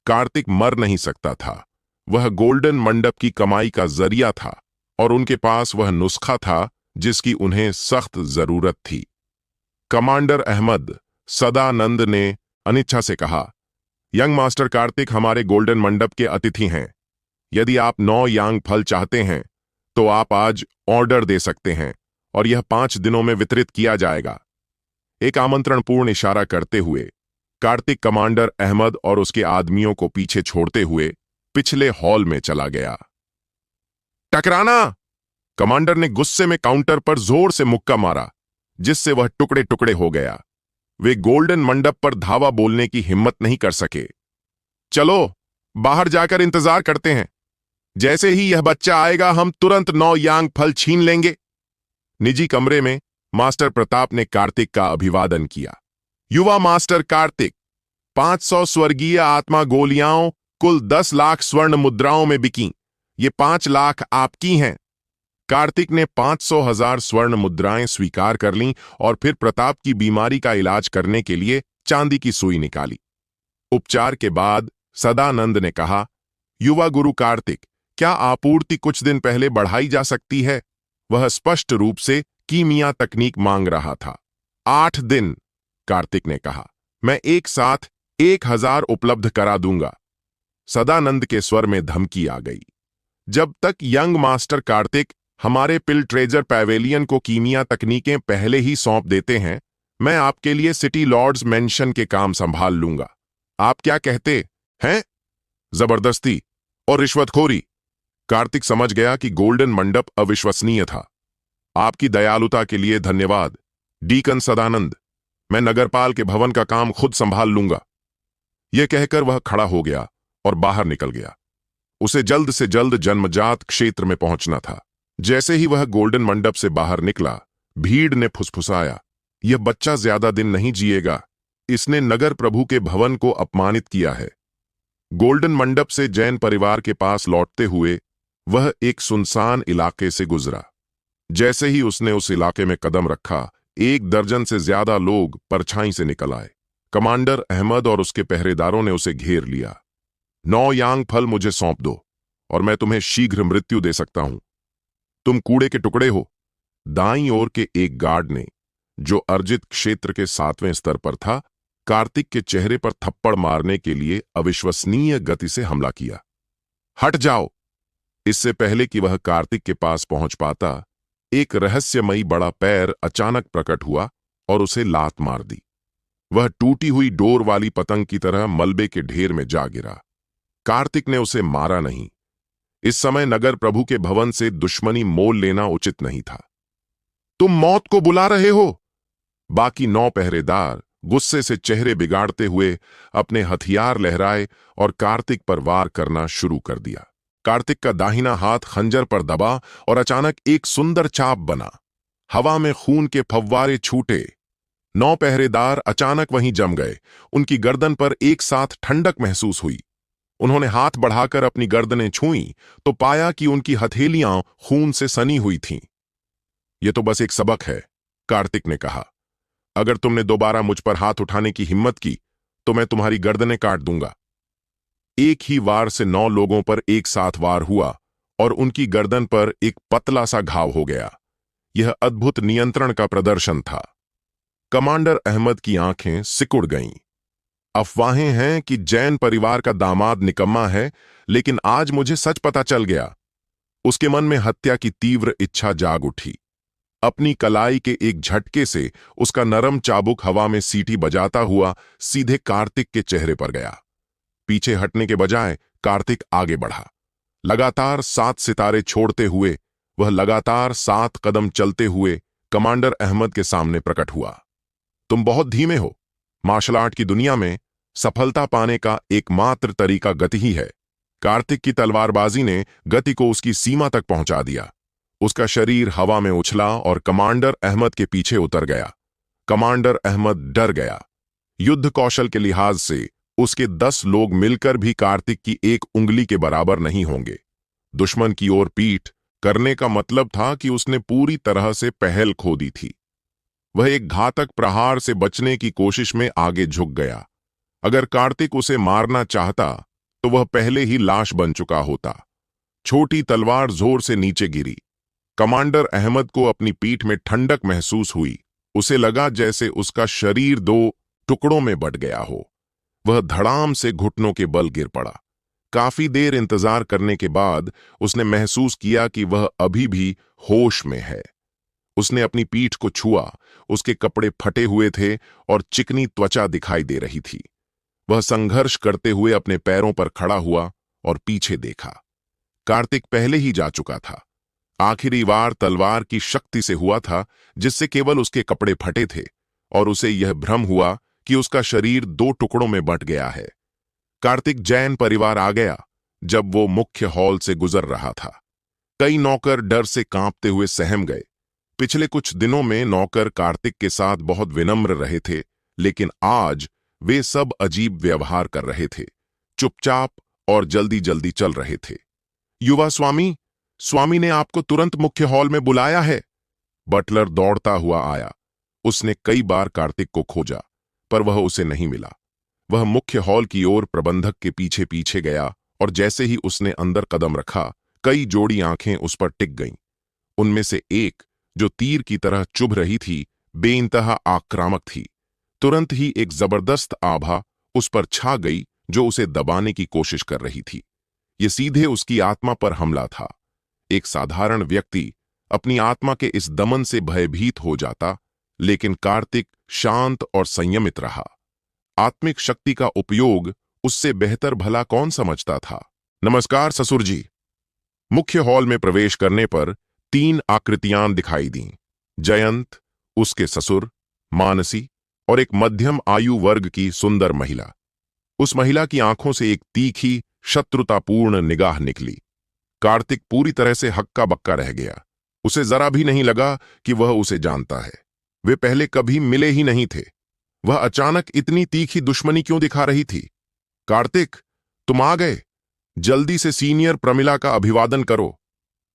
A: कार्तिक मर नहीं सकता था। वह गोल्डन मंडप की कमाई का जरिया था और उनके पास वह नुस्खा था जिसकी उन्हें सख्त जरूरत थी। कमांडर अहमद, सदानंद ने अनिच्छा से कहा, यंग मास्टर कार्तिक हमारे गोल्डन मंडप के अतिथि हैं। यदि आप 9 यांग फल चाहते हैं तो आप आज ऑर्डर दे सकते हैं और यह 5 दिनों में वितरित किया जाएगा। एक आमंत्रणपूर्ण इशारा करते हुए कार्तिक कमांडर अहमद और उसके आदमियों को पीछे छोड़ते हुए पिछले हॉल में चला गया। टकराना! कमांडर ने गुस्से में काउंटर पर जोर से मुक्का मारा, जिससे वह टुकड़े टुकड़े हो गया। वे गोल्डन मंडप पर धावा बोलने की हिम्मत नहीं कर सके। चलो, बाहर जाकर इंतजार करते हैं। जैसे ही यह बच्चा आएगा हम तुरंत 9 यांग फल छीन लेंगे। निजी कमरे में मास्टर प्रताप ने कार्तिक का अभिवादन किया। युवा मास्टर कार्तिक, 500 स्वर्गीय आत्मा गोलियां कुल 10 लाख स्वर्ण मुद्राओं में बिकी। ये 5 लाख आपकी हैं। कार्तिक ने 500,000 स्वर्ण मुद्राएं स्वीकार कर लीं और फिर प्रताप की बीमारी का इलाज करने के लिए चांदी की सुई निकाली। उपचार के बाद सदानंद ने कहा, युवा गुरु कार्तिक, क्या आपूर्ति कुछ दिन पहले बढ़ाई जा सकती है? वह स्पष्ट रूप से कीमिया तकनीक मांग रहा था। 8 दिन, कार्तिक ने कहा। मैं एक साथ 1000 उपलब्ध करा दूंगा। सदानंद के स्वर में धमकी आ गई। जब तक यंग मास्टर कार्तिक हमारे पिल ट्रेजर पैवेलियन को कीमिया तकनीकें पहले ही सौंप देते हैं, मैं आपके लिए सिटी लॉर्ड्स मेंशन के काम संभाल लूंगा। आप क्या कहते हैं? जबरदस्ती और रिश्वतखोरी। कार्तिक समझ गया कि गोल्डन मंडप अविश्वसनीय था। आपकी दयालुता के लिए धन्यवाद, डीकन सदानंद। मैं नगरपाल के भवन का काम खुद संभाल लूंगा। यह कहकर वह खड़ा हो गया और बाहर निकल गया। उसे जल्द से जल्द जन्मजात क्षेत्र में पहुंचना था। जैसे ही वह गोल्डन मंडप से बाहर निकला, भीड़ ने फुसफुसाया, यह बच्चा ज्यादा दिन नहीं जिएगा। इसने नगर प्रभु के भवन को अपमानित किया है। गोल्डन मंडप से जैन परिवार के पास लौटते हुए वह एक सुनसान इलाके से गुजरा। जैसे ही उसने उस इलाके में कदम रखा, 1 दर्जन से ज्यादा लोग परछाई से निकल आए। कमांडर अहमद और उसके पहरेदारों ने उसे घेर लिया। 9 यांग फल मुझे सौंप दो और मैं तुम्हें शीघ्र मृत्यु दे सकता हूं। तुम कूड़े के टुकड़े हो। दाईं ओर के एक गार्ड ने, जो अर्जित क्षेत्र के 7वें स्तर पर था, कार्तिक के चेहरे पर थप्पड़ मारने के लिए अविश्वसनीय गति से हमला किया। हट जाओ! इससे पहले कि वह कार्तिक के पास पहुंच पाता, एक रहस्यमयी बड़ा पैर अचानक प्रकट हुआ और उसे लात मार दी। वह टूटी हुई डोर वाली पतंग की तरह मलबे के ढेर में जा गिरा। कार्तिक ने उसे मारा नहीं। इस समय नगर प्रभु के भवन से दुश्मनी मोल लेना उचित नहीं था। तुम मौत को बुला रहे हो? बाकी 9 पहरेदार गुस्से से चेहरे बिगाड़ते हुए अपने हथियार लहराए और कार्तिक पर वार करना शुरू कर दिया। कार्तिक का दाहिना हाथ खंजर पर दबा और अचानक एक सुंदर चाप बना। हवा में खून के फव्वारे छूटे। 9 पहरेदार अचानक वहीं जम गए। उनकी गर्दन पर एक साथ ठंडक महसूस हुई। उन्होंने हाथ बढ़ाकर अपनी गर्दनें छुईं तो पाया कि उनकी हथेलियां खून से सनी हुई थीं। यह तो बस एक सबक है, कार्तिक ने कहा। अगर तुमने दोबारा मुझ पर हाथ उठाने की हिम्मत की तो मैं तुम्हारी गर्दनें काट दूंगा। एक ही वार से 9 लोगों पर एक साथ वार हुआ और उनकी गर्दन पर एक पतला सा घाव हो गया। यह अद्भुत नियंत्रण का प्रदर्शन था। कमांडर अहमद की आंखें सिकुड़ गईं। अफवाहें हैं कि जैन परिवार का दामाद निकम्मा है, लेकिन आज मुझे सच पता चल गया। उसके मन में हत्या की तीव्र इच्छा जाग उठी। अपनी कलाई के एक झटके से उसका नरम चाबुक हवा में सीटी बजाता हुआ सीधे कार्तिक के चेहरे पर गया। पीछे हटने के बजाय कार्तिक आगे बढ़ा। लगातार 7 सितारे छोड़ते हुए वह लगातार 7 कदम चलते हुए कमांडर अहमद के सामने प्रकट हुआ। तुम बहुत धीमे हो। मार्शल आर्ट की दुनिया में सफलता पाने का एकमात्र तरीका गति ही है। कार्तिक की तलवारबाजी ने गति को उसकी सीमा तक पहुंचा दिया। उसका शरीर हवा में उछला और कमांडर अहमद के पीछे उतर गया। कमांडर अहमद डर गया। युद्ध कौशल के लिहाज से उसके 10 लोग मिलकर भी कार्तिक की एक उंगली के बराबर नहीं होंगे। दुश्मन की ओर पीठ करने का मतलब था कि उसने पूरी तरह से पहल खो दी थी। वह एक घातक प्रहार से बचने की कोशिश में आगे झुक गया। अगर कार्तिक उसे मारना चाहता तो वह पहले ही लाश बन चुका होता। छोटी तलवार जोर से नीचे गिरी। कमांडर अहमद को अपनी पीठ में ठंडक महसूस हुई। उसे लगा जैसे उसका शरीर 2 टुकड़ों में बट गया हो। वह धड़ाम से घुटनों के बल गिर पड़ा। काफी देर इंतजार करने के बाद उसने महसूस किया कि वह अभी भी होश में है। उसने अपनी पीठ को छुआ। उसके कपड़े फटे हुए थे और चिकनी त्वचा दिखाई दे रही थी। वह संघर्ष करते हुए अपने पैरों पर खड़ा हुआ और पीछे देखा। कार्तिक पहले ही जा चुका था। आखिरी वार तलवार की शक्ति से हुआ था, जिससे केवल उसके कपड़े फटे थे और उसे यह भ्रम हुआ कि उसका शरीर 2 टुकड़ों में बंट गया है। कार्तिक जैन परिवार आ गया जब वो मुख्य हॉल से गुजर रहा था। कई नौकर डर से कांपते हुए सहम गए। पिछले कुछ दिनों में नौकर कार्तिक के साथ बहुत विनम्र रहे थे, लेकिन आज वे सब अजीब व्यवहार कर रहे थे, चुपचाप और जल्दी जल्दी चल रहे थे। युवा स्वामी, स्वामी ने आपको तुरंत मुख्य हॉल में बुलाया है। बटलर दौड़ता हुआ आया। उसने कई बार कार्तिक को खोजा, पर वह उसे नहीं मिला। वह मुख्य हॉल की ओर प्रबंधक के पीछे पीछे गया और जैसे ही उसने अंदर कदम रखा, कई जोड़ी आंखें उस पर टिक गईं। उनमें से एक, जो तीर की तरह चुभ रही थी, बेइंतहा आक्रामक थी। तुरंत ही एक जबरदस्त आभा उस पर छा गई जो उसे दबाने की कोशिश कर रही थी। ये सीधे उसकी आत्मा पर हमला था। एक साधारण व्यक्ति अपनी आत्मा के इस दमन से भयभीत हो जाता, लेकिन कार्तिक शांत और संयमित रहा। आत्मिक शक्ति का उपयोग उससे बेहतर भला कौन समझता था। नमस्कार ससुर जी। मुख्य हॉल में प्रवेश करने पर 3 आकृतियां दिखाई दीं। जयंत, उसके ससुर, मानसी और एक मध्यम आयु वर्ग की सुंदर महिला। उस महिला की आंखों से एक तीखी, शत्रुतापूर्ण निगाह निकली। कार्तिक पूरी तरह से हक्का बक्का रह गया। उसे जरा भी नहीं लगा कि वह उसे जानता है। वे पहले कभी मिले ही नहीं थे। वह अचानक इतनी तीखी दुश्मनी क्यों दिखा रही थी? कार्तिक, तुम आ गए। जल्दी से सीनियर प्रमिला का अभिवादन करो।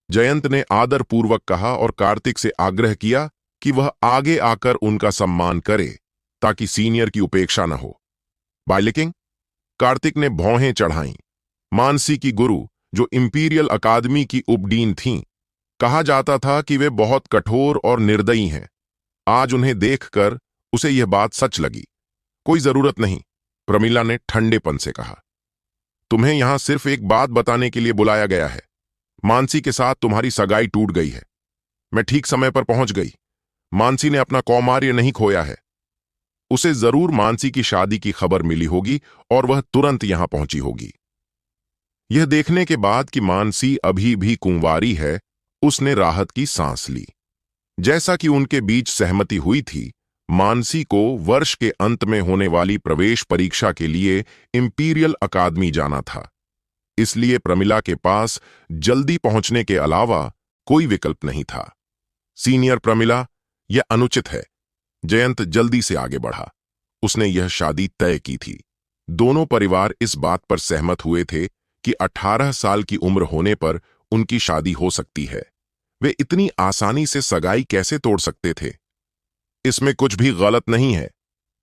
A: जयंत ने आदरपूर्वक कहा और कार्तिक से आग्रह किया कि वह आगे आकर उनका सम्मान करे, ताकि सीनियर की उपेक्षा न हो। बाइलिकिंग, कार्तिक ने भौहें चढ़ाईं। मानसी की गुरु, जो इंपीरियल अकादमी की उपडीन थीं, कहा जाता था कि वे बहुत कठोर और निर्दयी हैं। आज उन्हें देखकर उसे यह बात सच लगी। कोई जरूरत नहीं, प्रमिला ने ठंडेपन से कहा। तुम्हें यहां सिर्फ एक बात बताने के लिए बुलाया गया है। मानसी के साथ तुम्हारी सगाई टूट गई है। मैं ठीक समय पर पहुंच गई। मानसी ने अपना कौमार्य नहीं खोया है। उसे जरूर मानसी की शादी की खबर मिली होगी और वह तुरंत यहां पहुंची होगी। यह देखने के बाद कि मानसी अभी भी कुंवारी है, उसने राहत की सांस ली। जैसा कि उनके बीच सहमति हुई थी, मानसी को वर्ष के अंत में होने वाली प्रवेश परीक्षा के लिए इंपीरियल अकादमी जाना था। इसलिए प्रमिला के पास जल्दी पहुंचने के अलावा कोई विकल्प नहीं था। सीनियर प्रमिला, यह अनुचित है। जयंत जल्दी से आगे बढ़ा। उसने यह शादी तय की थी। दोनों परिवार इस बात पर सहमत हुए थे कि 18 साल की उम्र होने पर उनकी शादी हो सकती है। वे इतनी आसानी से सगाई कैसे तोड़ सकते थे? इसमें कुछ भी गलत नहीं है।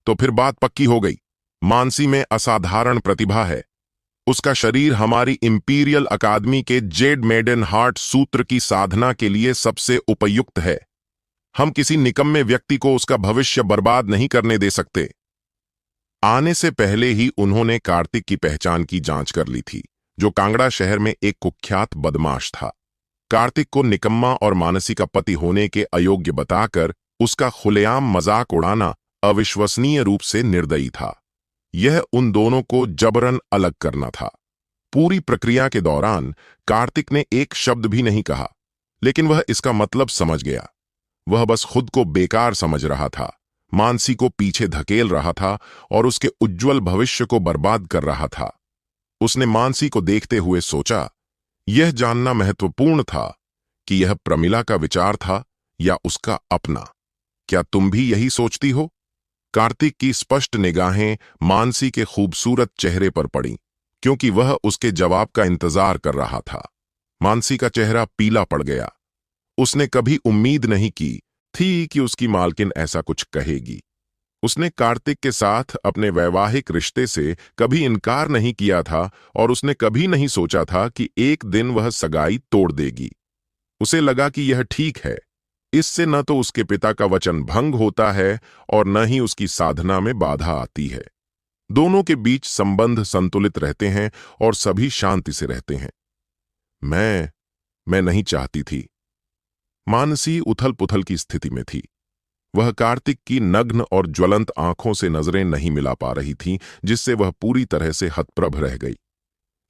A: तो फिर बात पक्की हो गई। मानसी में असाधारण प्रतिभा है। उसका शरीर हमारी इंपीरियल अकादमी के जेड मेडन हार्ट सूत्र की साधना के लिए सबसे उपयुक्त है। हम किसी निकम्मे व्यक्ति को उसका भविष्य बर्बाद नहीं करने दे सकते। आने से पहले ही उन्होंने कार्तिक की पहचान की जांच कर ली थी, जो कांगड़ा शहर में एक कुख्यात बदमाश था। कार्तिक को निकम्मा और मानसी का पति होने के अयोग्य बताकर उसका खुलेआम मजाक उड़ाना अविश्वसनीय रूप से निर्दयी था। यह उन दोनों को जबरन अलग करना था। पूरी प्रक्रिया के दौरान कार्तिक ने एक शब्द भी नहीं कहा, लेकिन वह इसका मतलब समझ गया। वह बस खुद को बेकार समझ रहा था, मानसी को पीछे धकेल रहा था और उसके उज्जवल भविष्य को बर्बाद कर रहा था। उसने मानसी को देखते हुए सोचा, यह जानना महत्वपूर्ण था कि यह प्रमिला का विचार था या उसका अपना। क्या तुम भी यही सोचती हो? कार्तिक की स्पष्ट निगाहें मानसी के खूबसूरत चेहरे पर पड़ीं, क्योंकि वह उसके जवाब का इंतजार कर रहा था। मानसी का चेहरा पीला पड़ गया। उसने कभी उम्मीद नहीं की थी कि उसकी मालकिन ऐसा कुछ कहेगी। उसने कार्तिक के साथ अपने वैवाहिक रिश्ते से कभी इनकार नहीं किया था और उसने कभी नहीं सोचा था कि एक दिन वह सगाई तोड़ देगी। उसे लगा कि यह ठीक है। इससे न तो उसके पिता का वचन भंग होता है और न ही उसकी साधना में बाधा आती है। दोनों के बीच संबंध संतुलित रहते हैं और सभी शांति से रहते हैं। मैं नहीं चाहती थी। मानसी उथल पुथल की स्थिति में थी। वह कार्तिक की नग्न और ज्वलंत आंखों से नजरें नहीं मिला पा रही थी, जिससे वह पूरी तरह से हतप्रभ रह गई।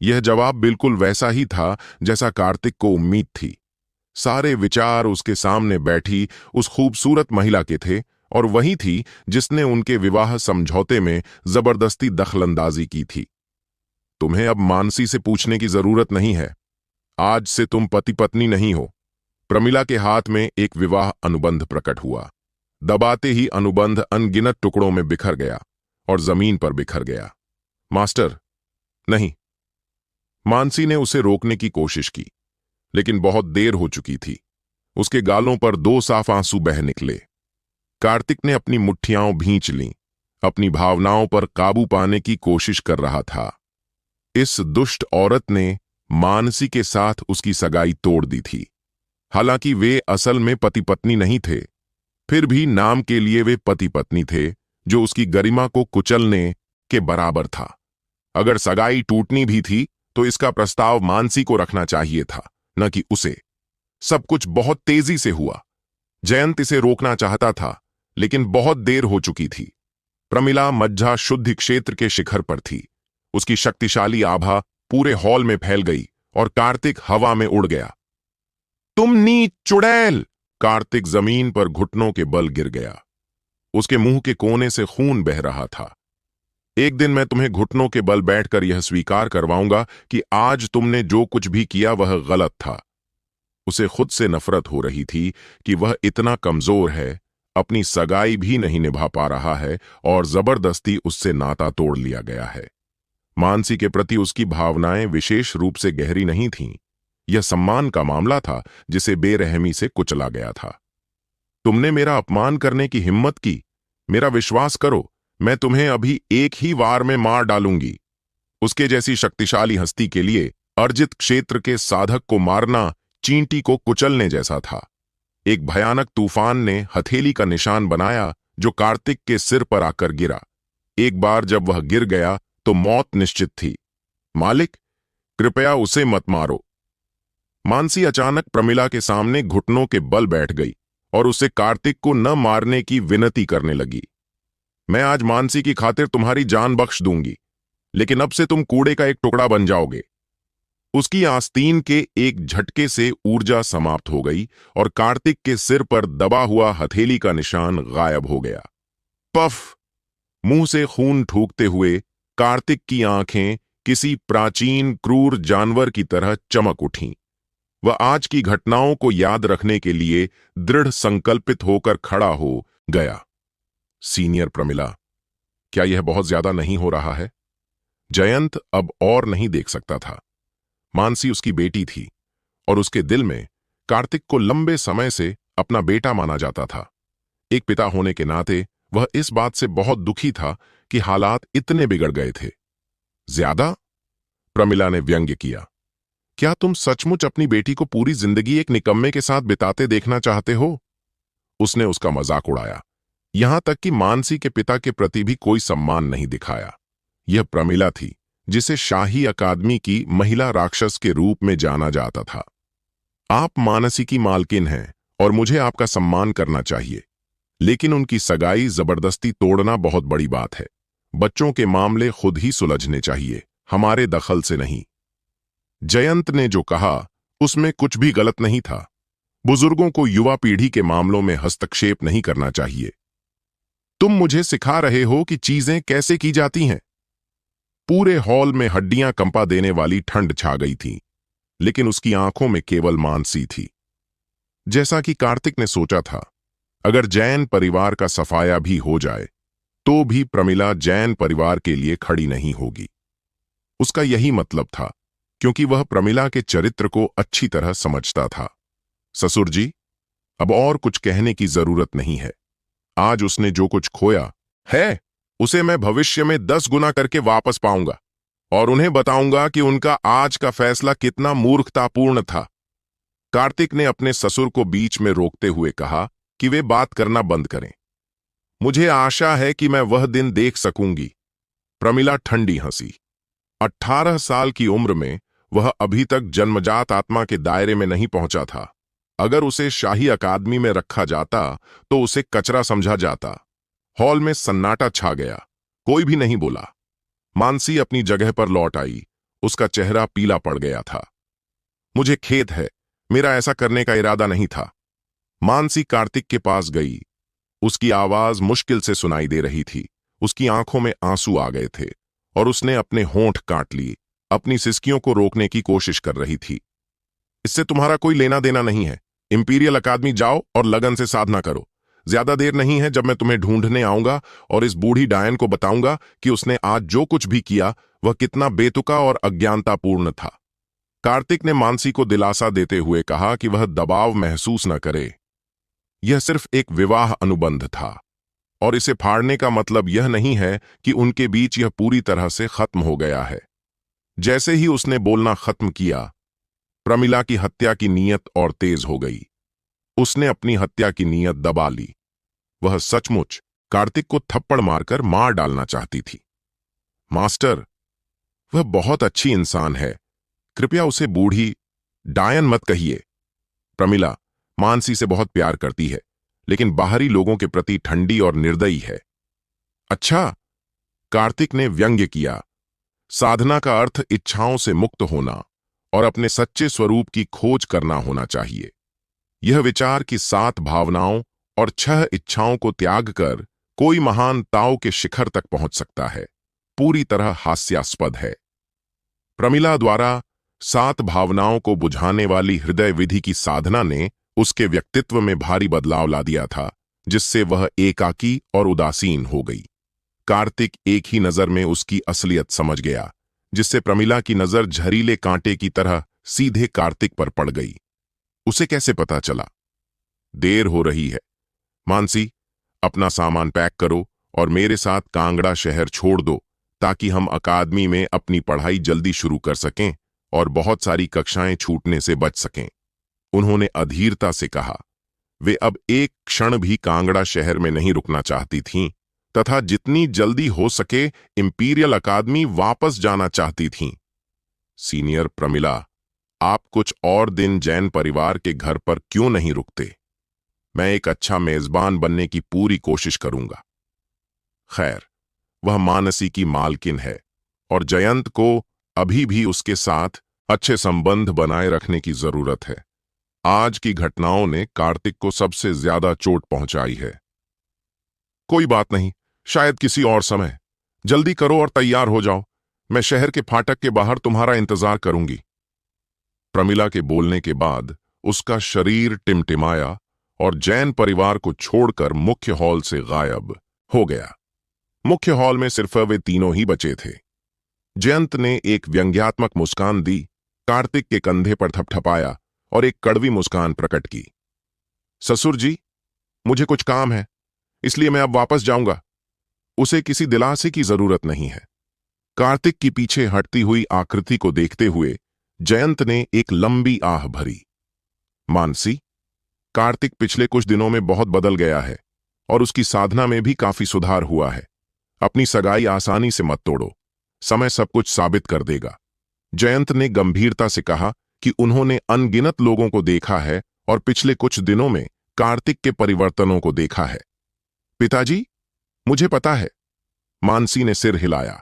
A: यह जवाब बिल्कुल वैसा ही था जैसा कार्तिक को उम्मीद थी। सारे विचार उसके सामने बैठी उस खूबसूरत महिला के थे और वही थी जिसने उनके विवाह समझौते में जबरदस्ती दखलंदाजी की थी। तुम्हें अब मानसी से पूछने की जरूरत नहीं है। आज से तुम पति पत्नी नहीं हो। प्रमिला के हाथ में एक विवाह अनुबंध प्रकट हुआ। दबाते ही अनुबंध अनगिनत टुकड़ों में बिखर गया और जमीन पर बिखर गया। मास्टर, नहीं। मानसी ने उसे रोकने की कोशिश की, लेकिन बहुत देर हो चुकी थी। उसके गालों पर 2 साफ आंसू बह निकले। कार्तिक ने अपनी मुट्ठियां भींच लीं, अपनी भावनाओं पर काबू पाने की कोशिश कर रहा था। इस दुष्ट औरत ने मानसी के साथ उसकी सगाई तोड़ दी थी। हालांकि वे असल में पति पत्नी नहीं थे, फिर भी नाम के लिए वे पति पत्नी थे, जो उसकी गरिमा को कुचलने के बराबर था। अगर सगाई टूटनी भी थी तो इसका प्रस्ताव मानसी को रखना चाहिए था, न कि उसे। सब कुछ बहुत तेजी से हुआ। जयंत इसे रोकना चाहता था, लेकिन बहुत देर हो चुकी थी। प्रमिला मज्जा शुद्धि क्षेत्र के शिखर पर थी। उसकी शक्तिशाली आभा पूरे हॉल में फैल गई और कार्तिक हवा में उड़ गया। तुम नीच चुड़ैल! कार्तिक जमीन पर घुटनों के बल गिर गया। उसके मुंह के कोने से खून बह रहा था। एक दिन मैं तुम्हें घुटनों के बल बैठकर यह स्वीकार करवाऊंगा कि आज तुमने जो कुछ भी किया वह गलत था। उसे खुद से नफरत हो रही थी कि वह इतना कमजोर है, अपनी सगाई भी नहीं निभा पा रहा है और जबरदस्ती उससे नाता तोड़ लिया गया है। मानसी के प्रति उसकी भावनाएं विशेष रूप से गहरी नहीं थीं। यह सम्मान का मामला था जिसे बेरहमी से कुचला गया था। तुमने मेरा अपमान करने की हिम्मत की। मेरा विश्वास करो, मैं तुम्हें अभी एक ही वार में मार डालूंगी। उसके जैसी शक्तिशाली हस्ती के लिए अर्जित क्षेत्र के साधक को मारना चींटी को कुचलने जैसा था। एक भयानक तूफान ने हथेली का निशान बनाया जो कार्तिक के सिर पर आकर गिरा। एक बार जब वह गिर गया तो मौत निश्चित थी। मालिक, कृपया उसे मत मारो। मानसी अचानक प्रमिला के सामने घुटनों के बल बैठ गई और उसे कार्तिक को न मारने की विनती करने लगी। मैं आज मानसी की खातिर तुम्हारी जान बख्श दूंगी, लेकिन अब से तुम कूड़े का एक टुकड़ा बन जाओगे। उसकी आस्तीन के एक झटके से ऊर्जा समाप्त हो गई और कार्तिक के सिर पर दबा हुआ हथेली का निशान गायब हो गया। पफ! मुंह से खून ठूकते हुए कार्तिक की आंखें किसी प्राचीन क्रूर जानवर की तरह चमक उठीं। वह आज की घटनाओं को याद रखने के लिए दृढ़ संकल्पित होकर खड़ा हो गया। सीनियर प्रमिला, क्या यह बहुत ज्यादा नहीं हो रहा है? जयंत अब और नहीं देख सकता था। मानसी उसकी बेटी थी और उसके दिल में कार्तिक को लंबे समय से अपना बेटा माना जाता था। एक पिता होने के नाते वह इस बात से बहुत दुखी था कि हालात इतने बिगड़ गए थे। ज्यादा? प्रमिला ने व्यंग्य किया। क्या तुम सचमुच अपनी बेटी को पूरी जिंदगी एक निकम्मे के साथ बिताते देखना चाहते हो? उसने उसका मजाक उड़ाया, यहां तक कि मानसी के पिता के प्रति भी कोई सम्मान नहीं दिखाया। यह प्रमिला थी जिसे शाही अकादमी की महिला राक्षस के रूप में जाना जाता था। आप मानसी की मालकिन हैं और मुझे आपका सम्मान करना चाहिए, लेकिन उनकी सगाई जबरदस्ती तोड़ना बहुत बड़ी बात है। बच्चों के मामले खुद ही सुलझने चाहिए, हमारे दखल से नहीं। जयंत ने जो कहा उसमें कुछ भी गलत नहीं था। बुजुर्गों को युवा पीढ़ी के मामलों में हस्तक्षेप नहीं करना चाहिए। तुम मुझे सिखा रहे हो कि चीजें कैसे की जाती हैं। पूरे हॉल में हड्डियां कंपा देने वाली ठंड छा गई थी, लेकिन उसकी आंखों में केवल मानसी थी। जैसा कि कार्तिक ने सोचा था, अगर जैन परिवार का सफाया भी हो जाए तो भी प्रमिला जैन परिवार के लिए खड़ी नहीं होगी। उसका यही मतलब था, क्योंकि वह प्रमिला के चरित्र को अच्छी तरह समझता था। ससुर जी, अब और कुछ कहने की जरूरत नहीं है। आज उसने जो कुछ खोया है उसे मैं भविष्य में 10 गुना करके वापस पाऊंगा और उन्हें बताऊंगा कि उनका आज का फैसला कितना मूर्खतापूर्ण था। कार्तिक ने अपने ससुर को बीच में रोकते हुए कहा कि वे बात करना बंद करें। मुझे आशा है कि मैं वह दिन देख सकूंगी। प्रमिला ठंडी हंसी। 18 साल की उम्र में वह अभी तक जन्मजात आत्मा के दायरे में नहीं पहुंचा था। अगर उसे शाही अकादमी में रखा जाता तो उसे कचरा समझा जाता। हॉल में सन्नाटा छा गया, कोई भी नहीं बोला। मानसी अपनी जगह पर लौट आई, उसका चेहरा पीला पड़ गया था। मुझे खेद है, मेरा ऐसा करने का इरादा नहीं था। मानसी कार्तिक के पास गई। उसकी आवाज मुश्किल से सुनाई दे रही थी, उसकी आंखों में आंसू आ गए थे और उसने अपने होंठ काट लिए, अपनी सिसकियों को रोकने की कोशिश कर रही थी। इससे तुम्हारा कोई लेना देना नहीं है। इंपीरियल अकादमी जाओ और लगन से साधना करो। ज्यादा देर नहीं है जब मैं तुम्हें ढूंढने आऊंगा और इस बूढ़ी डायन को बताऊंगा कि उसने आज जो कुछ भी किया वह कितना बेतुका और अज्ञानतापूर्ण था। कार्तिक ने मानसी को दिलासा देते हुए कहा कि वह दबाव महसूस न करे। यह सिर्फ एक विवाह अनुबंध था और इसे फाड़ने का मतलब यह नहीं है कि उनके बीच यह पूरी तरह से खत्म हो गया है। जैसे ही उसने बोलना खत्म किया, प्रमिला की हत्या की नीयत और तेज हो गई। उसने अपनी हत्या की नीयत दबा ली। वह सचमुच कार्तिक को थप्पड़ मारकर मार डालना चाहती थी। मास्टर, वह बहुत अच्छी इंसान है, कृपया उसे बूढ़ी डायन मत कहिए। प्रमिला मानसी से बहुत प्यार करती है, लेकिन बाहरी लोगों के प्रति ठंडी और निर्दयी है। अच्छा, कार्तिक ने व्यंग्य किया। साधना का अर्थ इच्छाओं से मुक्त होना और अपने सच्चे स्वरूप की खोज करना होना चाहिए। यह विचार कि 7 भावनाओं और 6 इच्छाओं को त्याग कर कोई महान ताओ के शिखर तक पहुंच सकता है, पूरी तरह हास्यास्पद है। प्रमिला द्वारा 7 भावनाओं को बुझाने वाली हृदय विधि की साधना ने उसके व्यक्तित्व में भारी बदलाव ला दिया था, जिससे वह एकाकी और उदासीन हो गई। कार्तिक एक ही नजर में उसकी असलियत समझ गया, जिससे प्रमिला की नजर जहरीले कांटे की तरह सीधे कार्तिक पर पड़ गई। उसे कैसे पता चला? देर हो रही है। मानसी, अपना सामान पैक करो और मेरे साथ कांगड़ा शहर छोड़ दो, ताकि हम अकादमी में अपनी पढ़ाई जल्दी शुरू कर सकें और बहुत सारी कक्षाएं छूटने से बच सकें। उन्होंने अधीरता से कहा। वे अब एक क्षण भी कांगड़ा शहर में नहीं रुकना चाहती थीं तथा जितनी जल्दी हो सके इंपीरियल अकादमी वापस जाना चाहती थीं। सीनियर प्रमिला, आप कुछ और दिन जैन परिवार के घर पर क्यों नहीं रुकते? मैं एक अच्छा मेजबान बनने की पूरी कोशिश करूंगा। खैर, वह मानसी की मालकिन है और जयंत को अभी भी उसके साथ अच्छे संबंध बनाए रखने की जरूरत है। आज की घटनाओं ने कार्तिक को सबसे ज्यादा चोट पहुंचाई है। कोई बात नहीं, शायद किसी और समय। जल्दी करो और तैयार हो जाओ। मैं शहर के फाटक के बाहर तुम्हारा इंतजार करूंगी। प्रमिला के बोलने के बाद उसका शरीर टिमटिमाया और जैन परिवार को छोड़कर मुख्य हॉल से गायब हो गया। मुख्य हॉल में सिर्फ वे तीनों ही बचे थे। जयंत ने एक व्यंग्यात्मक मुस्कान दी, कार्तिक के कंधे पर थपथपाया और एक कड़वी मुस्कान प्रकट की। ससुर जी, मुझे कुछ काम है, इसलिए मैं अब वापस जाऊंगा। उसे किसी दिलासे की जरूरत नहीं है। कार्तिक की पीछे हटती हुई आकृति को देखते हुए जयंत ने एक लंबी आह भरी। मानसी, कार्तिक पिछले कुछ दिनों में बहुत बदल गया है और उसकी साधना में भी काफी सुधार हुआ है। अपनी सगाई आसानी से मत तोड़ो, समय सब कुछ साबित कर देगा। जयंत ने गंभीरता से कहा कि उन्होंने अनगिनत लोगों को देखा है और पिछले कुछ दिनों में कार्तिक के परिवर्तनों को देखा है। पिताजी, मुझे पता है। मानसी ने सिर हिलाया।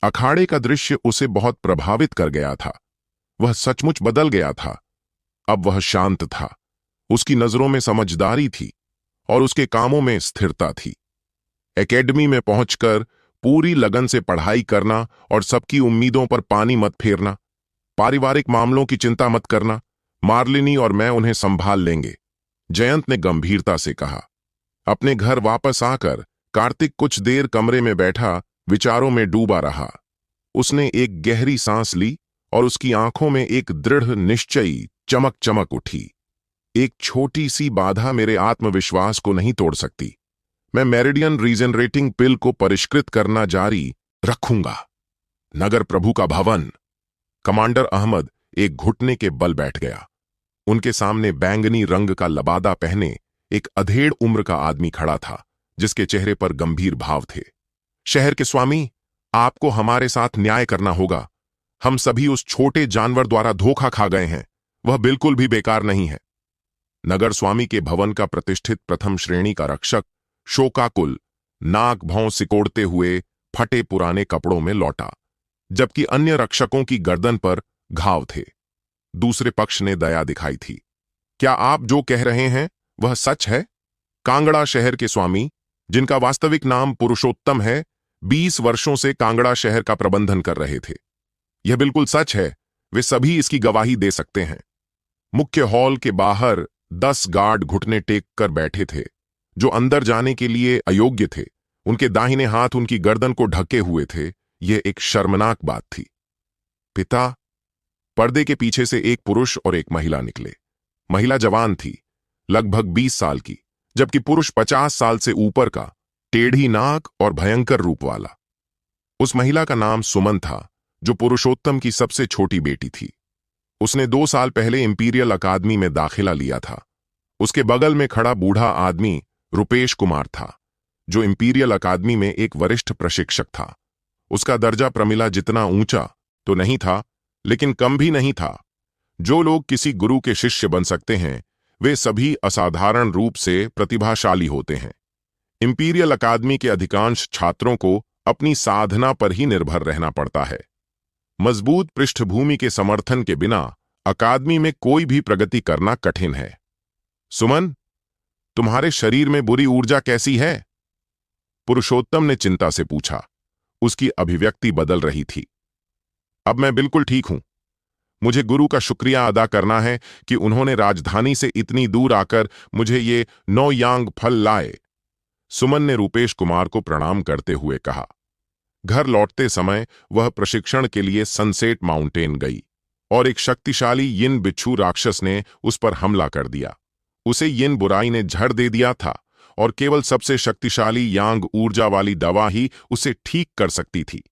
A: अखाड़े का दृश्य उसे बहुत प्रभावित कर गया था। वह सचमुच बदल गया था। अब वह शांत था, उसकी नजरों में समझदारी थी और उसके कामों में स्थिरता थी। एकेडमी में पहुंचकर पूरी लगन से पढ़ाई करना और सबकी उम्मीदों पर पानी मत फेरना। पारिवारिक मामलों की चिंता मत करना, मार्लिनी और मैं उन्हें संभाल लेंगे, जयंत ने गंभीरता से कहा। अपने घर वापस आकर कार्तिक कुछ देर कमरे में बैठा विचारों में डूबा रहा। उसने एक गहरी सांस ली और उसकी आंखों में एक दृढ़ निश्चयी चमक चमक उठी। एक छोटी सी बाधा मेरे आत्मविश्वास को नहीं तोड़ सकती। मैं मेरिडियन रीजनरेटिंग पिल को परिष्कृत करना जारी रखूंगा। नगर प्रभु का भवन। कमांडर अहमद एक घुटने के बल बैठ गया। उनके सामने बैंगनी रंग का लबादा पहने एक अधेड़ उम्र का आदमी खड़ा था, जिसके चेहरे पर गंभीर भाव थे। शहर के स्वामी, आपको हमारे साथ न्याय करना होगा। हम सभी उस छोटे जानवर द्वारा धोखा खा गए हैं। वह बिल्कुल भी बेकार नहीं है। नगर स्वामी के भवन का प्रतिष्ठित प्रथम श्रेणी का रक्षक शोकाकुल नाक भौं सिकोड़ते हुए फटे पुराने कपड़ों में लौटा, जबकि अन्य रक्षकों की गर्दन पर घाव थे। दूसरे पक्ष ने दया दिखाई थी। क्या आप जो कह रहे हैं वह सच है? कांगड़ा शहर के स्वामी, जिनका वास्तविक नाम पुरुषोत्तम है, 20 वर्षों से कांगड़ा शहर का प्रबंधन कर रहे थे। यह बिल्कुल सच है। वे सभी इसकी गवाही दे सकते हैं। मुख्य हॉल के बाहर 10 गार्ड घुटने टेक कर बैठे थे, जो अंदर जाने के लिए अयोग्य थे। उनके दाहिने हाथ उनकी गर्दन को ढके हुए थे। यह एक शर्मनाक बात थी। पिता, पर्दे के पीछे से एक पुरुष और एक महिला निकले। महिला जवान थी, लगभग 20 साल की, जबकि पुरुष 50 साल से ऊपर का, टेढ़ी नाक और भयंकर रूप वाला। उस महिला का नाम सुमन था, जो पुरुषोत्तम की सबसे छोटी बेटी थी। उसने 2 साल पहले इंपीरियल अकादमी में दाखिला लिया था। उसके बगल में खड़ा बूढ़ा आदमी रुपेश कुमार था, जो इंपीरियल अकादमी में एक वरिष्ठ प्रशिक्षक था। उसका दर्जा प्रमिला जितना ऊंचा तो नहीं था, लेकिन कम भी नहीं था। जो लोग किसी गुरु के शिष्य बन सकते हैं, वे सभी असाधारण रूप से प्रतिभाशाली होते हैं। इंपीरियल अकादमी के अधिकांश छात्रों को अपनी साधना पर ही निर्भर रहना पड़ता है। मजबूत पृष्ठभूमि के समर्थन के बिना अकादमी में कोई भी प्रगति करना कठिन है। सुमन, तुम्हारे शरीर में बुरी ऊर्जा कैसी है? पुरुषोत्तम ने चिंता से पूछा। उसकी अभिव्यक्ति बदल रही थी। अब मैं बिल्कुल ठीक हूं। मुझे गुरु का शुक्रिया अदा करना है कि उन्होंने राजधानी से इतनी दूर आकर मुझे ये 9 यांग फल लाए। सुमन ने रूपेश कुमार को प्रणाम करते हुए कहा। घर लौटते समय वह प्रशिक्षण के लिए सनसेट माउंटेन गई और एक शक्तिशाली यिन बिच्छू राक्षस ने उस पर हमला कर दिया। उसे यिन बुराई ने झड़ दे दिया था और केवल सबसे शक्तिशाली यांग ऊर्जा वाली दवा ही उसे ठीक कर सकती थी।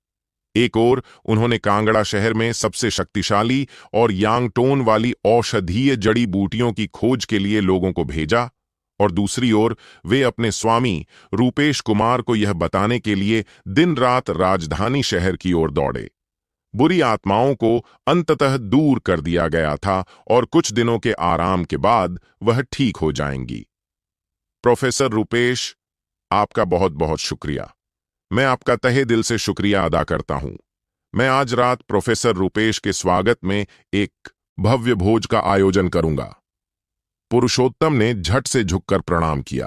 A: एक ओर उन्होंने कांगड़ा शहर में सबसे शक्तिशाली और यांगटोन वाली औषधीय जड़ी बूटियों की खोज के लिए लोगों को भेजा, और दूसरी ओर वे अपने स्वामी रूपेश कुमार को यह बताने के लिए दिन रात राजधानी शहर की ओर दौड़े। बुरी आत्माओं को अंततः दूर कर दिया गया था और कुछ दिनों के आराम के बाद वह ठीक हो जाएंगी। प्रोफेसर रूपेश, आपका बहुत बहुत शुक्रिया। मैं आपका तहे दिल से शुक्रिया अदा करता हूं। मैं आज रात प्रोफेसर रूपेश के स्वागत में एक भव्य भोज का आयोजन करूंगा। पुरुषोत्तम ने झट से झुककर प्रणाम किया।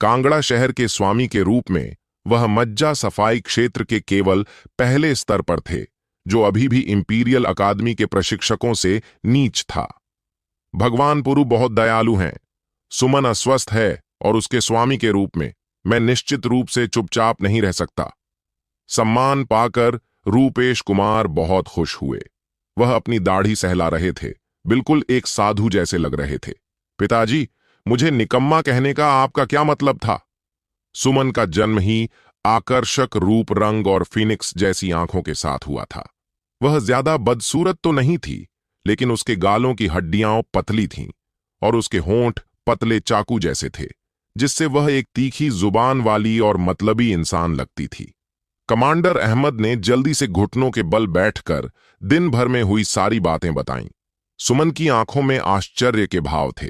A: कांगड़ा शहर के स्वामी के रूप में वह मज्जा सफाई क्षेत्र के केवल पहले स्तर पर थे, जो अभी भी इंपीरियल अकादमी के प्रशिक्षकों से नीच था। भगवान पुरु बहुत दयालु हैं। सुमन अस्वस्थ है और उसके स्वामी के रूप में मैं निश्चित रूप से चुपचाप नहीं रह सकता। सम्मान पाकर रूपेश कुमार बहुत खुश हुए। वह अपनी दाढ़ी सहला रहे थे, बिल्कुल एक साधु जैसे लग रहे थे। पिताजी, मुझे निकम्मा कहने का आपका क्या मतलब था? सुमन का जन्म ही आकर्षक रूप रंग और फिनिक्स जैसी आंखों के साथ हुआ था। वह ज्यादा बदसूरत तो नहीं थी, लेकिन उसके गालों की हड्डियां पतली थीं और उसके होंठ पतले चाकू जैसे थे, जिससे वह एक तीखी जुबान वाली और मतलबी इंसान लगती थी। कमांडर अहमद ने जल्दी से घुटनों के बल बैठकर दिन भर में हुई सारी बातें बताईं। सुमन की आंखों में आश्चर्य के भाव थे।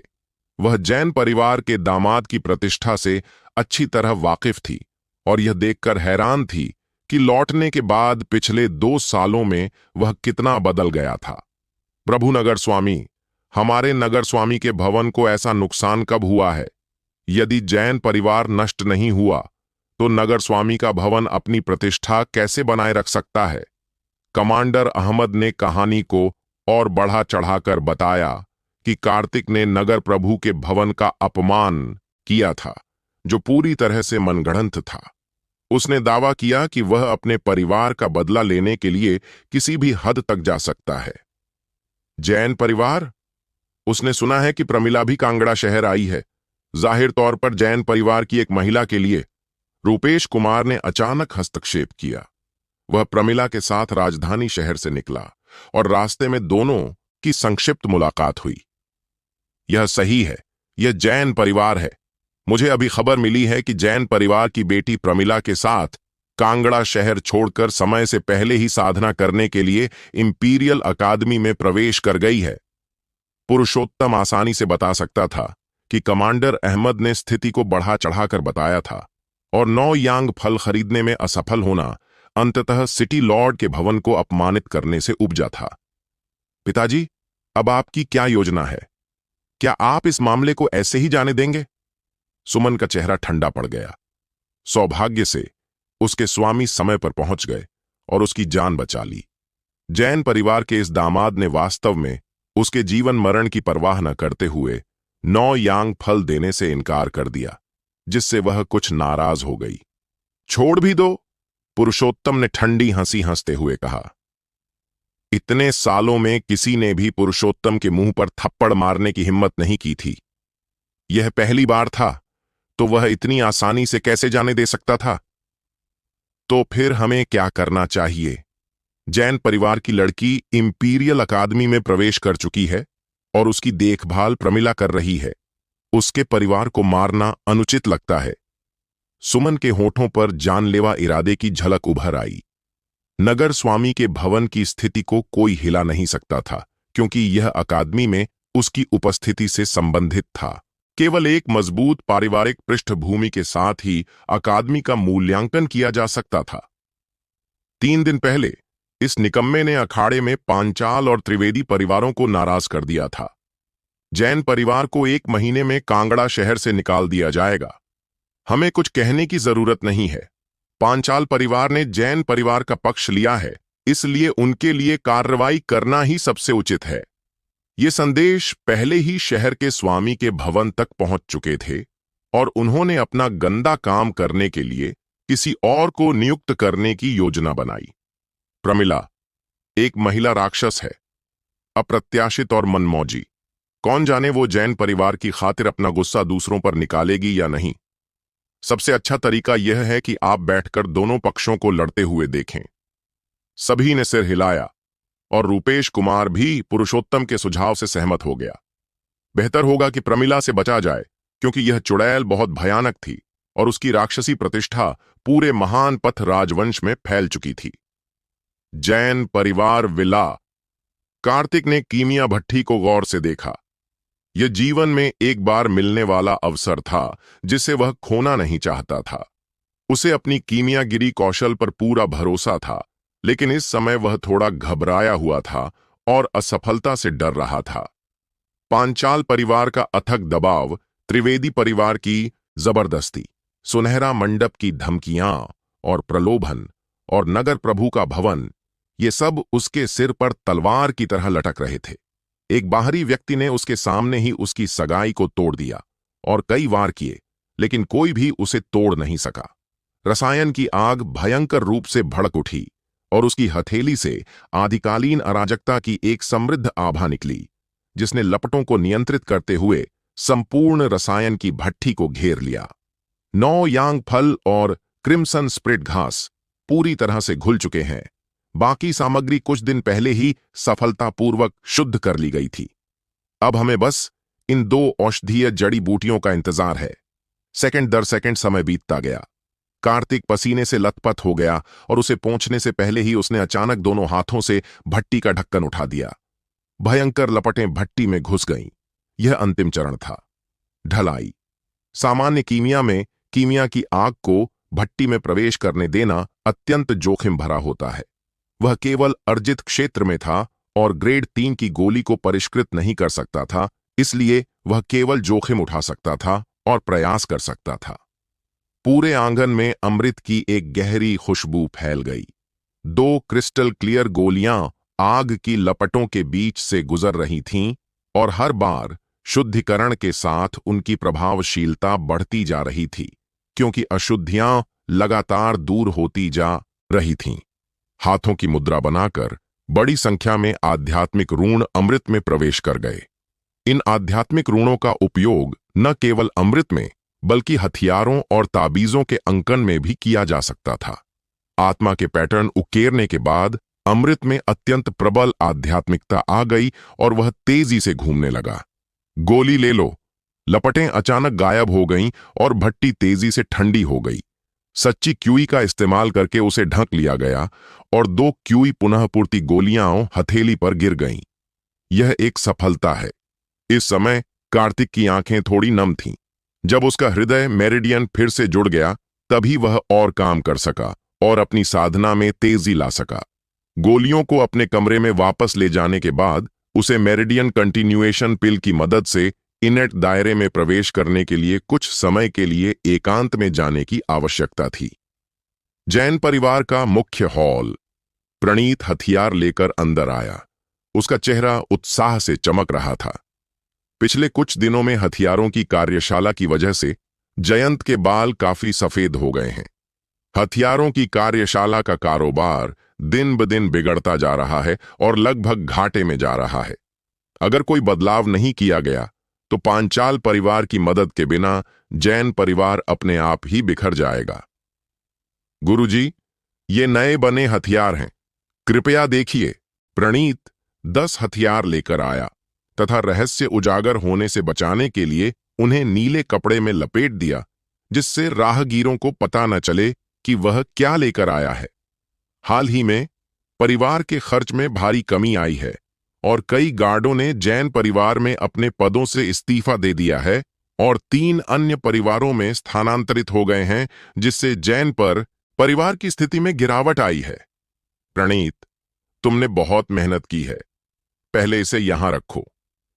A: वह जैन परिवार के दामाद की प्रतिष्ठा से अच्छी तरह वाकिफ थी और यह देखकर हैरान थी कि लौटने के बाद पिछले 2 सालों में वह कितना बदल गया था। प्रभु नगर स्वामी, हमारे नगर स्वामी के भवन को ऐसा नुकसान कब हुआ है? यदि जैन परिवार नष्ट नहीं हुआ तो नगर स्वामी का भवन अपनी प्रतिष्ठा कैसे बनाए रख सकता है? कमांडर अहमद ने कहानी को और बढ़ा चढ़ाकर बताया कि कार्तिक ने नगर प्रभु के भवन का अपमान किया था, जो पूरी तरह से मनगढ़ंत था। उसने दावा किया कि वह अपने परिवार का बदला लेने के लिए किसी भी हद तक जा सकता है। जैन परिवार? उसने सुना है कि प्रमिला भी कांगड़ा शहर आई है, जाहिर तौर पर जैन परिवार की एक महिला के लिए। रूपेश कुमार ने अचानक हस्तक्षेप किया। वह प्रमिला के साथ राजधानी शहर से निकला और रास्ते में दोनों की संक्षिप्त मुलाकात हुई। यह सही है, यह जैन परिवार है। मुझे अभी खबर मिली है कि जैन परिवार की बेटी प्रमिला के साथ कांगड़ा शहर छोड़कर समय से पहले ही साधना करने के लिए इंपीरियल अकादमी में प्रवेश कर गई है। पुरुषोत्तम आसानी से बता सकता था कि कमांडर अहमद ने स्थिति को बढ़ा चढ़ाकर बताया था और 9 यांग फल खरीदने में असफल होना अंततः सिटी लॉर्ड के भवन को अपमानित करने से उपजा था। पिताजी, अब आपकी क्या योजना है? क्या आप इस मामले को ऐसे ही जाने देंगे? सुमन का चेहरा ठंडा पड़ गया। सौभाग्य से उसके स्वामी समय पर पहुंच गए और उसकी जान बचा ली। जैन परिवार के इस दामाद ने वास्तव में उसके जीवन मरण की परवाह न करते हुए 9 यांग फल देने से इनकार कर दिया, जिससे वह कुछ नाराज हो गई। छोड़ भी दो, पुरुषोत्तम ने ठंडी हंसी हंसते हुए कहा। इतने सालों में किसी ने भी पुरुषोत्तम के मुंह पर थप्पड़ मारने की हिम्मत नहीं की थी। यह पहली बार था, तो वह इतनी आसानी से कैसे जाने दे सकता था? तो फिर हमें क्या करना चाहिए? जैन परिवार की लड़की इंपीरियल अकादमी में प्रवेश कर चुकी है और उसकी देखभाल प्रमिला कर रही है। उसके परिवार को मारना अनुचित लगता है। सुमन के होठों पर जानलेवा इरादे की झलक उभर आई। नगर स्वामी के भवन की स्थिति को कोई हिला नहीं सकता था, क्योंकि यह अकादमी में उसकी उपस्थिति से संबंधित था। केवल एक मजबूत पारिवारिक पृष्ठभूमि के साथ ही अकादमी का मूल्यांकन किया जा सकता था। 3 दिन पहले इस निकम्मे ने अखाड़े में पांचाल और त्रिवेदी परिवारों को नाराज कर दिया था। जैन परिवार को 1 महीने में कांगड़ा शहर से निकाल दिया जाएगा। हमें कुछ कहने की जरूरत नहीं है। पांचाल परिवार ने जैन परिवार का पक्ष लिया है, इसलिए उनके लिए कार्रवाई करना ही सबसे उचित है। ये संदेश पहले ही शहर के स्वामी के भवन तक पहुंच चुके थे और उन्होंने अपना गंदा काम करने के लिए किसी और को नियुक्त करने की योजना बनाई। प्रमिला एक महिला राक्षस है, अप्रत्याशित और मनमौजी। कौन जाने वो जैन परिवार की खातिर अपना गुस्सा दूसरों पर निकालेगी या नहीं। सबसे अच्छा तरीका यह है कि आप बैठकर दोनों पक्षों को लड़ते हुए देखें। सभी ने सिर हिलाया और रूपेश कुमार भी पुरुषोत्तम के सुझाव से सहमत हो गया। बेहतर होगा कि प्रमिला से बचा जाए, क्योंकि यह चुड़ैल बहुत भयानक थी और उसकी राक्षसी प्रतिष्ठा पूरे महान पथ राजवंश में फैल चुकी थी। जैन परिवार विला। कार्तिक ने कीमिया भट्टी को गौर से देखा। यह जीवन में एक बार मिलने वाला अवसर था जिसे वह खोना नहीं चाहता था। उसे अपनी कीमियागिरी कौशल पर पूरा भरोसा था, लेकिन इस समय वह थोड़ा घबराया हुआ था और असफलता से डर रहा था। पांचाल परिवार का अथक दबाव, त्रिवेदी परिवार की जबरदस्ती, सुनहरा मंडप की धमकियां और प्रलोभन, और नगर प्रभु का भवन, ये सब उसके सिर पर तलवार की तरह लटक रहे थे। एक बाहरी व्यक्ति ने उसके सामने ही उसकी सगाई को तोड़ दिया, और कई वार किए, लेकिन कोई भी उसे तोड़ नहीं सका। रसायन की आग भयंकर रूप से भड़क उठी और उसकी हथेली से आदिकालीन अराजकता की एक समृद्ध आभा निकली, जिसने लपटों को नियंत्रित करते हुए संपूर्ण रसायन की भट्ठी को घेर लिया। 9 यांग फल और क्रिम्सन स्प्रिट घास पूरी तरह से घुल चुके हैं। बाकी सामग्री कुछ दिन पहले ही सफलतापूर्वक शुद्ध कर ली गई थी। अब हमें बस इन 2 औषधीय जड़ी बूटियों का इंतजार है। सेकंड दर सेकंड समय बीतता गया। कार्तिक पसीने से लथपथ हो गया और उसे पहुंचने से पहले ही उसने अचानक दोनों हाथों से भट्टी का ढक्कन उठा दिया। भयंकर लपटें भट्टी में घुस गईं। यह अंतिम चरण था, ढलाई। सामान्य कीमिया में कीमिया की आग को भट्टी में प्रवेश करने देना अत्यंत जोखिम भरा होता है। वह केवल अर्जित क्षेत्र में था और ग्रेड 3 की गोली को परिष्कृत नहीं कर सकता था, इसलिए वह केवल जोखिम उठा सकता था और प्रयास कर सकता था। पूरे आंगन में अमृत की एक गहरी खुशबू फैल गई। 2 क्रिस्टल क्लियर गोलियां आग की लपटों के बीच से गुजर रही थीं और हर बार शुद्धिकरण के साथ उनकी प्रभावशीलता बढ़ती जा रही थी, क्योंकि अशुद्धियां लगातार दूर होती जा रही थीं। हाथों की मुद्रा बनाकर बड़ी संख्या में आध्यात्मिक ऋण अमृत में प्रवेश कर गए। इन आध्यात्मिक ऋणों का उपयोग न केवल अमृत में, बल्कि हथियारों और ताबीजों के अंकन में भी किया जा सकता था। आत्मा के पैटर्न उकेरने के बाद अमृत में अत्यंत प्रबल आध्यात्मिकता आ गई और वह तेजी से घूमने लगा। गोली ले लो। लपटें अचानक गायब हो गईं और भट्टी तेजी से ठंडी हो गई। सच्ची क्यूई का इस्तेमाल करके उसे ढक लिया गया और 2 क्यूई पुनः पूर्ति गोलियां हथेली पर गिर गईं। यह एक सफलता है। इस समय कार्तिक की आंखें थोड़ी नम थीं। जब उसका हृदय मेरिडियन फिर से जुड़ गया, तभी वह और काम कर सका और अपनी साधना में तेजी ला सका। गोलियों को अपने कमरे में वापस ले जाने के बाद उसे मेरिडियन कंटिन्यूएशन पिल की मदद से इनेट दायरे में प्रवेश करने के लिए कुछ समय के लिए एकांत में जाने की आवश्यकता थी। जैन परिवार का मुख्य हॉल। प्रणीत हथियार लेकर अंदर आया। उसका चेहरा उत्साह से चमक रहा था। पिछले कुछ दिनों में हथियारों की कार्यशाला की वजह से जयंत के बाल काफी सफेद हो गए हैं। हथियारों की कार्यशाला का कारोबार दिन ब दिन बिगड़ता जा रहा है और लगभग घाटे में जा रहा है। अगर कोई बदलाव नहीं किया गया तो पांचाल परिवार की मदद के बिना जैन परिवार अपने आप ही बिखर जाएगा। गुरुजी, ये नए बने हथियार हैं, कृपया देखिए। प्रणीत 10 हथियार लेकर आया तथा रहस्य उजागर होने से बचाने के लिए उन्हें नीले कपड़े में लपेट दिया, जिससे राहगीरों को पता न चले कि वह क्या लेकर आया है। हाल ही में परिवार के खर्च में भारी कमी आई है और कई गार्डों ने जैन परिवार में अपने पदों से इस्तीफा दे दिया है और 3 अन्य परिवारों में स्थानांतरित हो गए हैं, जिससे जैन पर परिवार की स्थिति में गिरावट आई है। प्रणीत, तुमने बहुत मेहनत की है, पहले इसे यहां रखो।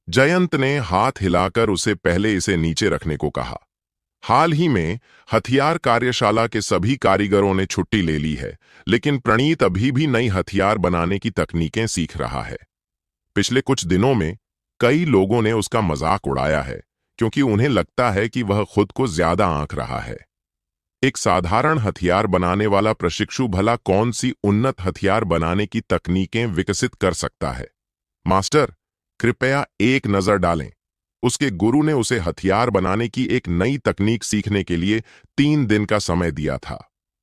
A: जयंत ने हाथ हिलाकर उसे पहले इसे नीचे रखने को कहा। हाल ही में हथियार कार्यशाला के सभी कारीगरों ने छुट्टी ले ली है, लेकिन प्रणीत अभी भी नई हथियार बनाने की तकनीकें सीख रहा है। पिछले कुछ दिनों में कई लोगों ने उसका मजाक उड़ाया है, क्योंकि उन्हें लगता है कि वह खुद को ज्यादा आंक रहा है। एक साधारण हथियार बनाने वाला प्रशिक्षु भला कौन सी उन्नत हथियार बनाने की तकनीकें विकसित कर सकता है? मास्टर, कृपया एक नजर डालें। उसके गुरु ने उसे हथियार बनाने की एक नई तकनीक सीखने के लिए 3 दिन का समय दिया था।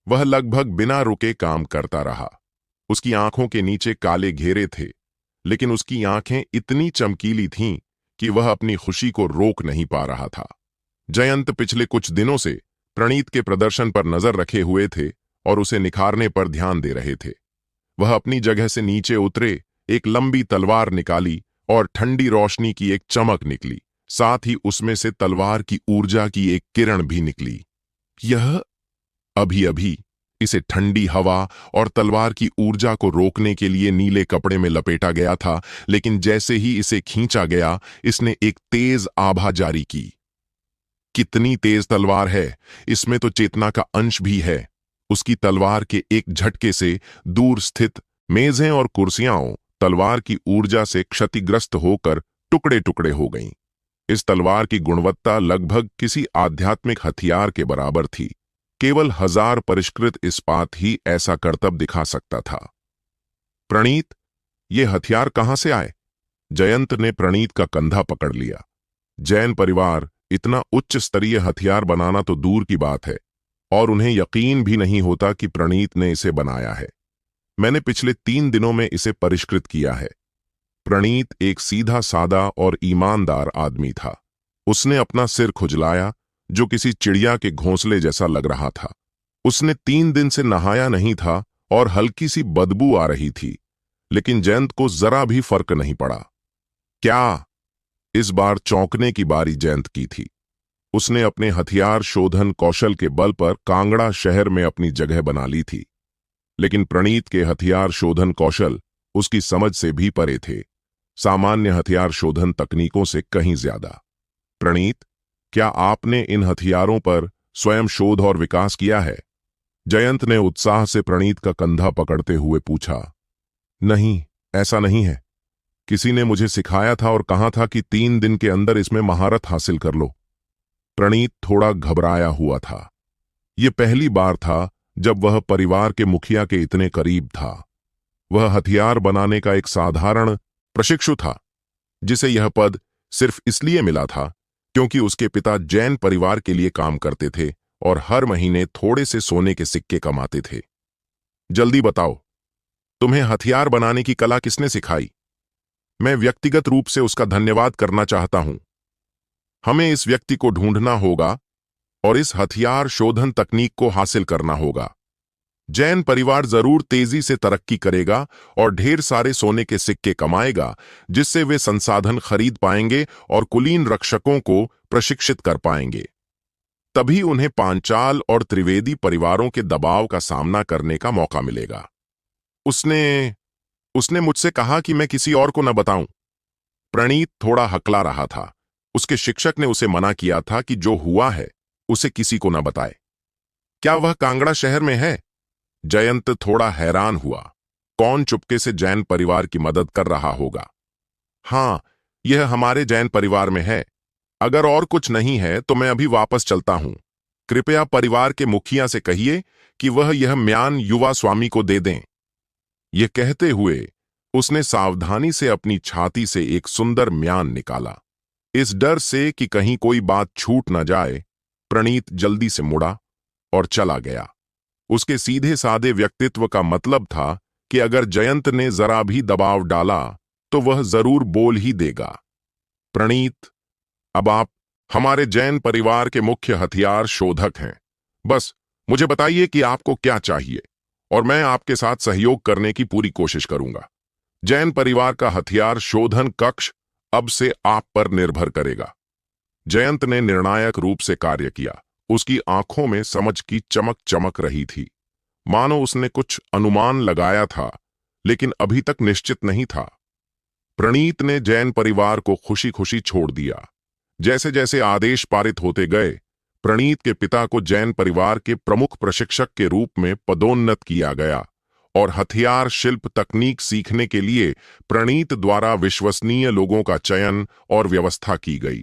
A: वह लगभग बिना रुके काम करता रहा। उसकी आंखों के नीचे काले घेरे थे, लेकिन उसकी आंखें इतनी चमकीली थीं कि वह अपनी खुशी को रोक नहीं पा रहा था। जयंत पिछले कुछ दिनों से प्रणीत के प्रदर्शन पर नजर रखे हुए थे और उसे निखारने पर ध्यान दे रहे थे। वह अपनी जगह से नीचे उतरे, एक लंबी तलवार निकाली और ठंडी रोशनी की एक चमक निकली। साथ ही उसमें से तलवार की ऊर्जा की एक किरण भी निकली। यह अभी अभी इसे ठंडी हवा और तलवार की ऊर्जा को रोकने के लिए नीले कपड़े में लपेटा गया था, लेकिन जैसे ही इसे खींचा गया, इसने एक तेज आभा जारी की। कितनी तेज तलवार है! इसमें तो चेतना का अंश भी है। उसकी तलवार के एक झटके से दूर स्थित मेजें और कुर्सियां तलवार की ऊर्जा से क्षतिग्रस्त होकर टुकड़े टुकड़े हो गईं। इस तलवार की गुणवत्ता लगभग किसी आध्यात्मिक हथियार के बराबर थी। केवल 1000 परिष्कृत इस्पात ही ऐसा करतब दिखा सकता था। प्रणीत, ये हथियार कहां से आए? जयंत ने प्रणीत का कंधा पकड़ लिया। जैन परिवार इतना उच्च स्तरीय हथियार बनाना तो दूर की बात है, और उन्हें यकीन भी नहीं होता कि प्रणीत ने इसे बनाया है। मैंने पिछले 3 दिनों में इसे परिष्कृत किया है। प्रणीत एक सीधा सादा और ईमानदार आदमी था। उसने अपना सिर खुजलाया, जो किसी चिड़िया के घोंसले जैसा लग रहा था। उसने 3 दिन से नहाया नहीं था और हल्की सी बदबू आ रही थी, लेकिन जयंत को जरा भी फर्क नहीं पड़ा। क्या? इस बार चौंकने की बारी जयंत की थी। उसने अपने हथियार शोधन कौशल के बल पर कांगड़ा शहर में अपनी जगह बना ली थी, लेकिन प्रणीत के हथियार शोधन कौशल उसकी समझ से भी परे थे, सामान्य हथियार शोधन तकनीकों से कहीं ज्यादा। प्रणीत, क्या आपने इन हथियारों पर स्वयं शोध और विकास किया है? जयंत ने उत्साह से प्रणीत का कंधा पकड़ते हुए पूछा। नहीं, ऐसा नहीं है। किसी ने मुझे सिखाया था और कहा था कि 3 दिन के अंदर इसमें महारत हासिल कर लो। प्रणीत थोड़ा घबराया हुआ था। यह पहली बार था जब वह परिवार के मुखिया के इतने करीब था। वह हथियार बनाने का एक साधारण प्रशिक्षु था, जिसे यह पद सिर्फ इसलिए मिला था क्योंकि उसके पिता जैन परिवार के लिए काम करते थे और हर महीने थोड़े से सोने के सिक्के कमाते थे। जल्दी बताओ, तुम्हें हथियार बनाने की कला किसने सिखाई? मैं व्यक्तिगत रूप से उसका धन्यवाद करना चाहता हूं। हमें इस व्यक्ति को ढूंढना होगा और इस हथियार शोधन तकनीक को हासिल करना होगा। जैन परिवार जरूर तेजी से तरक्की करेगा और ढेर सारे सोने के सिक्के कमाएगा, जिससे वे संसाधन खरीद पाएंगे और कुलीन रक्षकों को प्रशिक्षित कर पाएंगे। तभी उन्हें पांचाल और त्रिवेदी परिवारों के दबाव का सामना करने का मौका मिलेगा। उसने मुझसे कहा कि मैं किसी और को न बताऊं। प्रणीत थोड़ा हकला रहा था। उसके शिक्षक ने उसे मना किया था कि जो हुआ है उसे किसी को न बताए। क्या वह कांगड़ा शहर में है? जयंत थोड़ा हैरान हुआ। कौन चुपके से जैन परिवार की मदद कर रहा होगा? हां, यह हमारे जैन परिवार में है। अगर और कुछ नहीं है तो मैं अभी वापस चलता हूं। कृपया परिवार के मुखिया से कहिए कि वह यह म्यान युवा स्वामी को दे दें। यह कहते हुए उसने सावधानी से अपनी छाती से एक सुंदर म्यान निकाला। इस डर से कि कहीं कोई बात छूट न जाए, प्रणीत जल्दी से मुड़ा और चला गया। उसके सीधे साधे व्यक्तित्व का मतलब था कि अगर जयंत ने जरा भी दबाव डाला तो वह जरूर बोल ही देगा। प्रणीत, अब आप हमारे जैन परिवार के मुख्य हथियार शोधक हैं। बस मुझे बताइए कि आपको क्या चाहिए और मैं आपके साथ सहयोग करने की पूरी कोशिश करूंगा। जैन परिवार का हथियार शोधन कक्ष अब से आप पर निर्भर करेगा। जयंत ने निर्णायक रूप से कार्य किया। उसकी आंखों में समझ की चमक चमक रही थी, मानो उसने कुछ अनुमान लगाया था, लेकिन अभी तक निश्चित नहीं था। प्रणीत ने जैन परिवार को खुशी खुशी छोड़ दिया। जैसे जैसे आदेश पारित होते गए, प्रणीत के पिता को जैन परिवार के प्रमुख प्रशिक्षक के रूप में पदोन्नत किया गया और हथियार शिल्प तकनीक सीखने के लिए प्रणीत द्वारा विश्वसनीय लोगों का चयन और व्यवस्था की गई।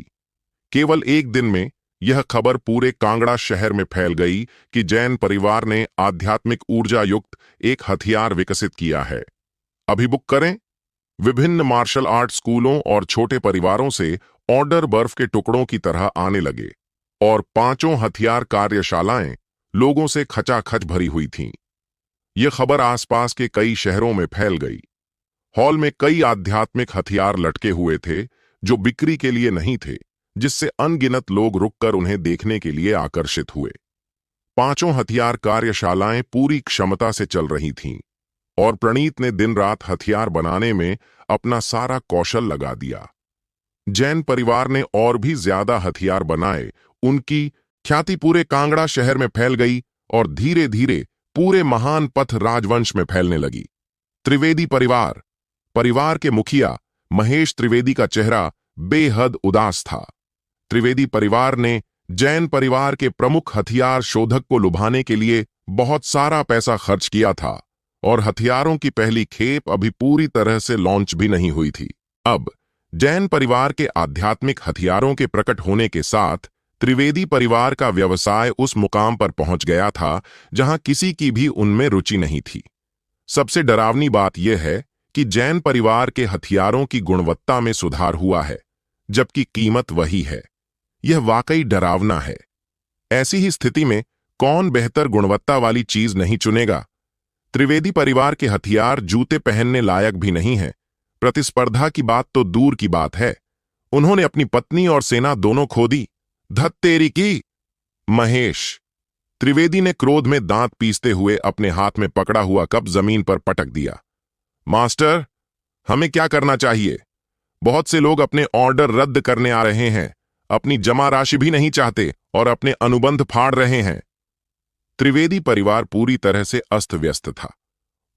A: केवल एक दिन में यह खबर पूरे कांगड़ा शहर में फैल गई कि जैन परिवार ने आध्यात्मिक ऊर्जा युक्त एक हथियार विकसित किया है। अभी बुक करें। विभिन्न मार्शल आर्ट स्कूलों और छोटे परिवारों से ऑर्डर बर्फ के टुकड़ों की तरह आने लगे और 5 हथियार कार्यशालाएं लोगों से खचाखच भरी हुई थीं। ये खबर आसपास के कई शहरों में फैल गई। हॉल में कई आध्यात्मिक हथियार लटके हुए थे जो बिक्री के लिए नहीं थे, जिससे अनगिनत लोग रुककर उन्हें देखने के लिए आकर्षित हुए। पांचों हथियार कार्यशालाएं पूरी क्षमता से चल रही थीं और प्रणीत ने दिन रात हथियार बनाने में अपना सारा कौशल लगा दिया। जैन परिवार ने और भी ज्यादा हथियार बनाए। उनकी ख्याति पूरे कांगड़ा शहर में फैल गई और धीरे धीरे पूरे महान पथ राजवंश में फैलने लगी। त्रिवेदी परिवार परिवार के मुखिया महेश त्रिवेदी का चेहरा बेहद उदास था। त्रिवेदी परिवार ने जैन परिवार के प्रमुख हथियार शोधक को लुभाने के लिए बहुत सारा पैसा खर्च किया था और हथियारों की पहली खेप अभी पूरी तरह से लॉन्च भी नहीं हुई थी। अब जैन परिवार के आध्यात्मिक हथियारों के प्रकट होने के साथ त्रिवेदी परिवार का व्यवसाय उस मुकाम पर पहुंच गया था जहां किसी की भी उनमें रुचि नहीं थी। सबसे डरावनी बात यह है कि जैन परिवार के हथियारों की गुणवत्ता में सुधार हुआ है, जबकि कीमत वही है। यह वाकई डरावना है। ऐसी ही स्थिति में कौन बेहतर गुणवत्ता वाली चीज नहीं चुनेगा? त्रिवेदी परिवार के हथियार जूते पहनने लायक भी नहीं है। प्रतिस्पर्धा की बात तो दूर की बात है, उन्होंने अपनी पत्नी और सेना दोनों खो दी। धत तेरी की! महेश त्रिवेदी ने क्रोध में दांत पीसते हुए अपने हाथ में पकड़ा हुआ कप जमीन पर पटक दिया। मास्टर, हमें क्या करना चाहिए? बहुत से लोग अपने ऑर्डर रद्द करने आ रहे हैं, अपनी जमा राशि भी नहीं चाहते और अपने अनुबंध फाड़ रहे हैं। त्रिवेदी परिवार पूरी तरह से अस्त व्यस्त था।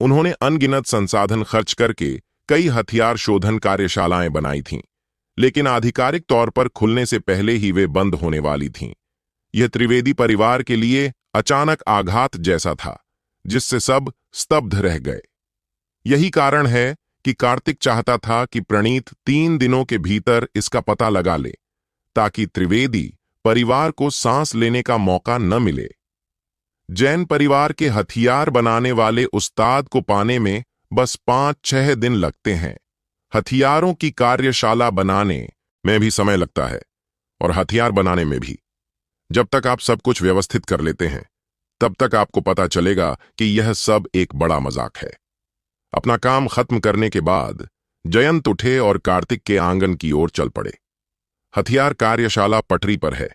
A: उन्होंने अनगिनत संसाधन खर्च करके कई हथियार शोधन कार्यशालाएं बनाई थीं, लेकिन आधिकारिक तौर पर खुलने से पहले ही वे बंद होने वाली थीं। यह त्रिवेदी परिवार के लिए अचानक आघात जैसा था, जिससे सब स्तब्ध रह गए। यही कारण है कि कार्तिक चाहता था कि प्रणीत 3 दिनों के भीतर इसका पता लगा ले, ताकि त्रिवेदी परिवार को सांस लेने का मौका न मिले। जैन परिवार के हथियार बनाने वाले उस्ताद को पाने में बस 5-6 दिन लगते हैं। हथियारों की कार्यशाला बनाने में भी समय लगता है और हथियार बनाने में भी। जब तक आप सब कुछ व्यवस्थित कर लेते हैं, तब तक आपको पता चलेगा कि यह सब एक बड़ा मजाक है। अपना काम खत्म करने के बाद जयंत उठे और कार्तिक के आंगन की ओर चल पड़े। हथियार कार्यशाला पटरी पर है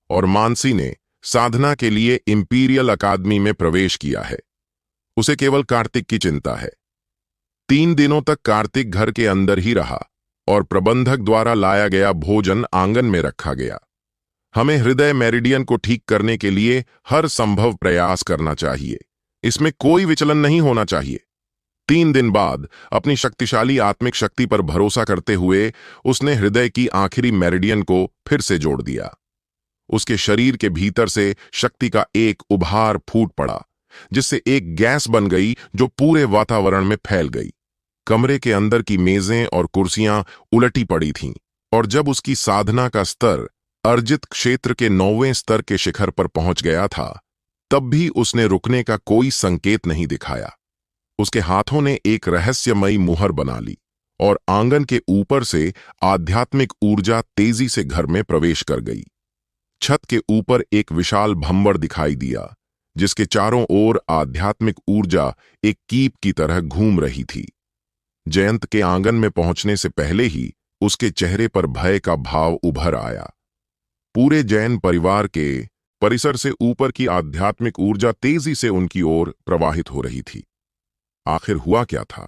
A: और मानसी ने साधना के लिए इंपीरियल अकादमी में प्रवेश किया है। उसे केवल कार्तिक की चिंता है। 3 दिनों तक कार्तिक घर के अंदर ही रहा और प्रबंधक द्वारा लाया गया भोजन आंगन में रखा गया। हमें हृदय मेरिडियन को ठीक करने के लिए हर संभव प्रयास करना चाहिए। इसमें कोई विचलन नहीं होना चाहिए। 3 दिन बाद अपनी शक्तिशाली आत्मिक शक्ति पर भरोसा करते हुए उसने हृदय की आखिरी मेरिडियन को फिर से जोड़ दिया। उसके शरीर के भीतर से शक्ति का एक उभार फूट पड़ा, जिससे एक गैस बन गई जो पूरे वातावरण में फैल गई। कमरे के अंदर की मेजें और कुर्सियां उलटी पड़ी थीं और जब उसकी साधना का स्तर अर्जित क्षेत्र के 9वें स्तर के शिखर पर पहुंच गया था, तब भी उसने रुकने का कोई संकेत नहीं दिखाया। उसके हाथों ने एक रहस्यमयी मुहर बना ली और आंगन के ऊपर से आध्यात्मिक ऊर्जा तेजी से घर में प्रवेश कर गई। छत के ऊपर एक विशाल भंवर दिखाई दिया, जिसके चारों ओर आध्यात्मिक ऊर्जा एक कीप की तरह घूम रही थी। जयंत के आंगन में पहुंचने से पहले ही उसके चेहरे पर भय का भाव उभर आया। पूरे जैन परिवार के परिसर से ऊपर की आध्यात्मिक ऊर्जा तेजी से उनकी ओर प्रवाहित हो रही थी। आखिर हुआ क्या था?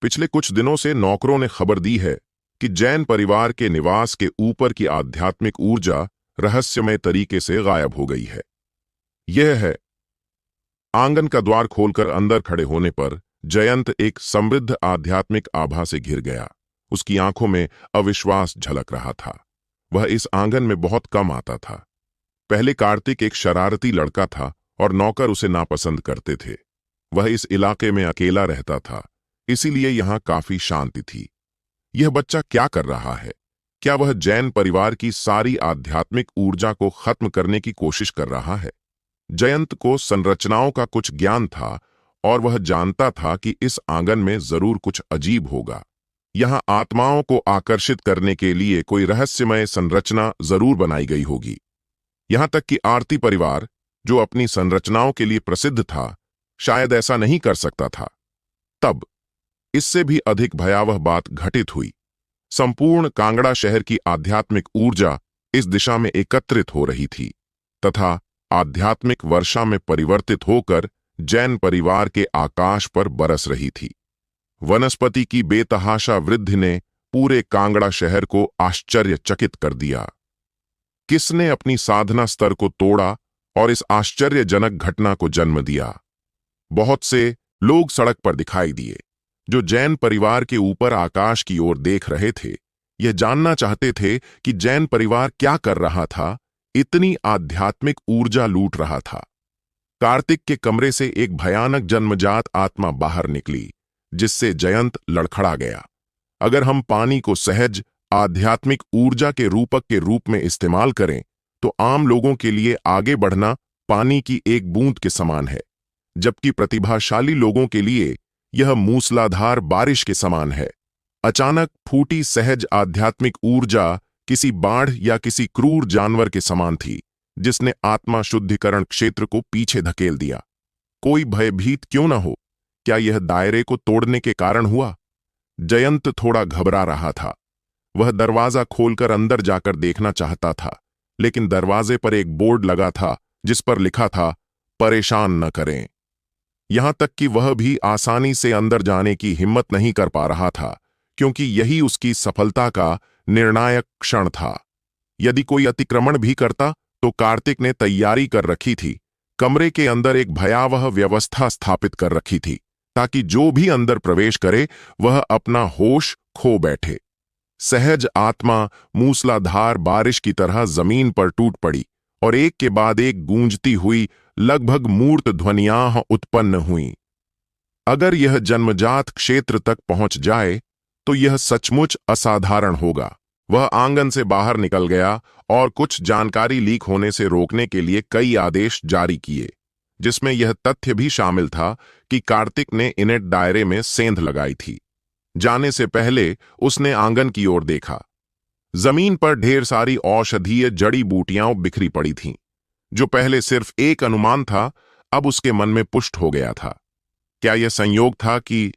A: पिछले कुछ दिनों से नौकरों ने खबर दी है कि जैन परिवार के निवास के ऊपर की आध्यात्मिक ऊर्जा रहस्यमय तरीके से गायब हो गई है। यह है। आंगन का द्वार खोलकर अंदर खड़े होने पर जयंत एक समृद्ध आध्यात्मिक आभा से घिर गया। उसकी आंखों में अविश्वास झलक रहा था। वह इस आंगन में बहुत कम आता था। पहले कार्तिक एक शरारती लड़का था और नौकर उसे नापसंद करते थे। वह इस इलाके में अकेला रहता था, इसीलिए यहां काफी शांति थी। यह बच्चा क्या कर रहा है? क्या वह जैन परिवार की सारी आध्यात्मिक ऊर्जा को खत्म करने की कोशिश कर रहा है? जयंत को संरचनाओं का कुछ ज्ञान था और वह जानता था कि इस आंगन में जरूर कुछ अजीब होगा। यहां आत्माओं को आकर्षित करने के लिए कोई रहस्यमय संरचना जरूर बनाई गई होगी। यहां तक कि आरती परिवार, जो अपनी संरचनाओं के लिए प्रसिद्ध था, शायद ऐसा नहीं कर सकता था। तब इससे भी अधिक भयावह बात घटित हुई। संपूर्ण कांगड़ा शहर की आध्यात्मिक ऊर्जा इस दिशा में एकत्रित हो रही थी तथा आध्यात्मिक वर्षा में परिवर्तित होकर जैन परिवार के आकाश पर बरस रही थी। वनस्पति की बेतहाशा वृद्धि ने पूरे कांगड़ा शहर को आश्चर्यचकित कर दिया। किसने अपनी साधना स्तर को तोड़ा और इस आश्चर्यजनक घटना को जन्म दिया? बहुत से लोग सड़क पर दिखाई दिए, जो जैन परिवार के ऊपर आकाश की ओर देख रहे थे। यह जानना चाहते थे कि जैन परिवार क्या कर रहा था, इतनी आध्यात्मिक ऊर्जा लूट रहा था। कार्तिक के कमरे से एक भयानक जन्मजात आत्मा बाहर निकली, जिससे जयंत लड़खड़ा गया। अगर हम पानी को सहज आध्यात्मिक ऊर्जा के रूपक के रूप में इस्तेमाल करें तो आम लोगों के लिए आगे बढ़ना पानी की एक बूंद के समान है, जबकि प्रतिभाशाली लोगों के लिए यह मूसलाधार बारिश के समान है। अचानक फूटी सहज आध्यात्मिक ऊर्जा किसी बाढ़ या किसी क्रूर जानवर के समान थी, जिसने आत्मा शुद्धिकरण क्षेत्र को पीछे धकेल दिया। कोई भयभीत क्यों न हो, क्या यह दायरे को तोड़ने के कारण हुआ? जयंत थोड़ा घबरा रहा था। वह दरवाजा खोलकर अंदर जाकर देखना चाहता था, लेकिन दरवाजे पर एक बोर्ड लगा था जिस पर लिखा था, परेशान न करें। यहां तक कि वह भी आसानी से अंदर जाने की हिम्मत नहीं कर पा रहा था, क्योंकि यही उसकी सफलता का निर्णायक क्षण था। यदि कोई अतिक्रमण भी करता तो कार्तिक ने तैयारी कर रखी थी। कमरे के अंदर एक भयावह व्यवस्था स्थापित कर रखी थी, ताकि जो भी अंदर प्रवेश करे वह अपना होश खो बैठे। सहज आत्मा मूसलाधार बारिश की तरह जमीन पर टूट पड़ी और एक के बाद एक गूंजती हुई लगभग मूर्त ध्वनियां उत्पन्न हुईं। अगर यह जन्मजात क्षेत्र तक पहुंच जाए तो यह सचमुच असाधारण होगा। वह आंगन से बाहर निकल गया और कुछ जानकारी लीक होने से रोकने के लिए कई आदेश जारी किए, जिसमें यह तथ्य भी शामिल था कि कार्तिक ने इनेट दायरे में सेंध लगाई थी। जाने से पहले उसने आंगन की ओर देखा। जमीन पर ढेर सारी औषधीय जड़ी बूटियां बिखरी पड़ी थीं, जो पहले सिर्फ एक अनुमान था, अब उसके मन में पुष्ट हो गया था। क्या यह संयोग था कि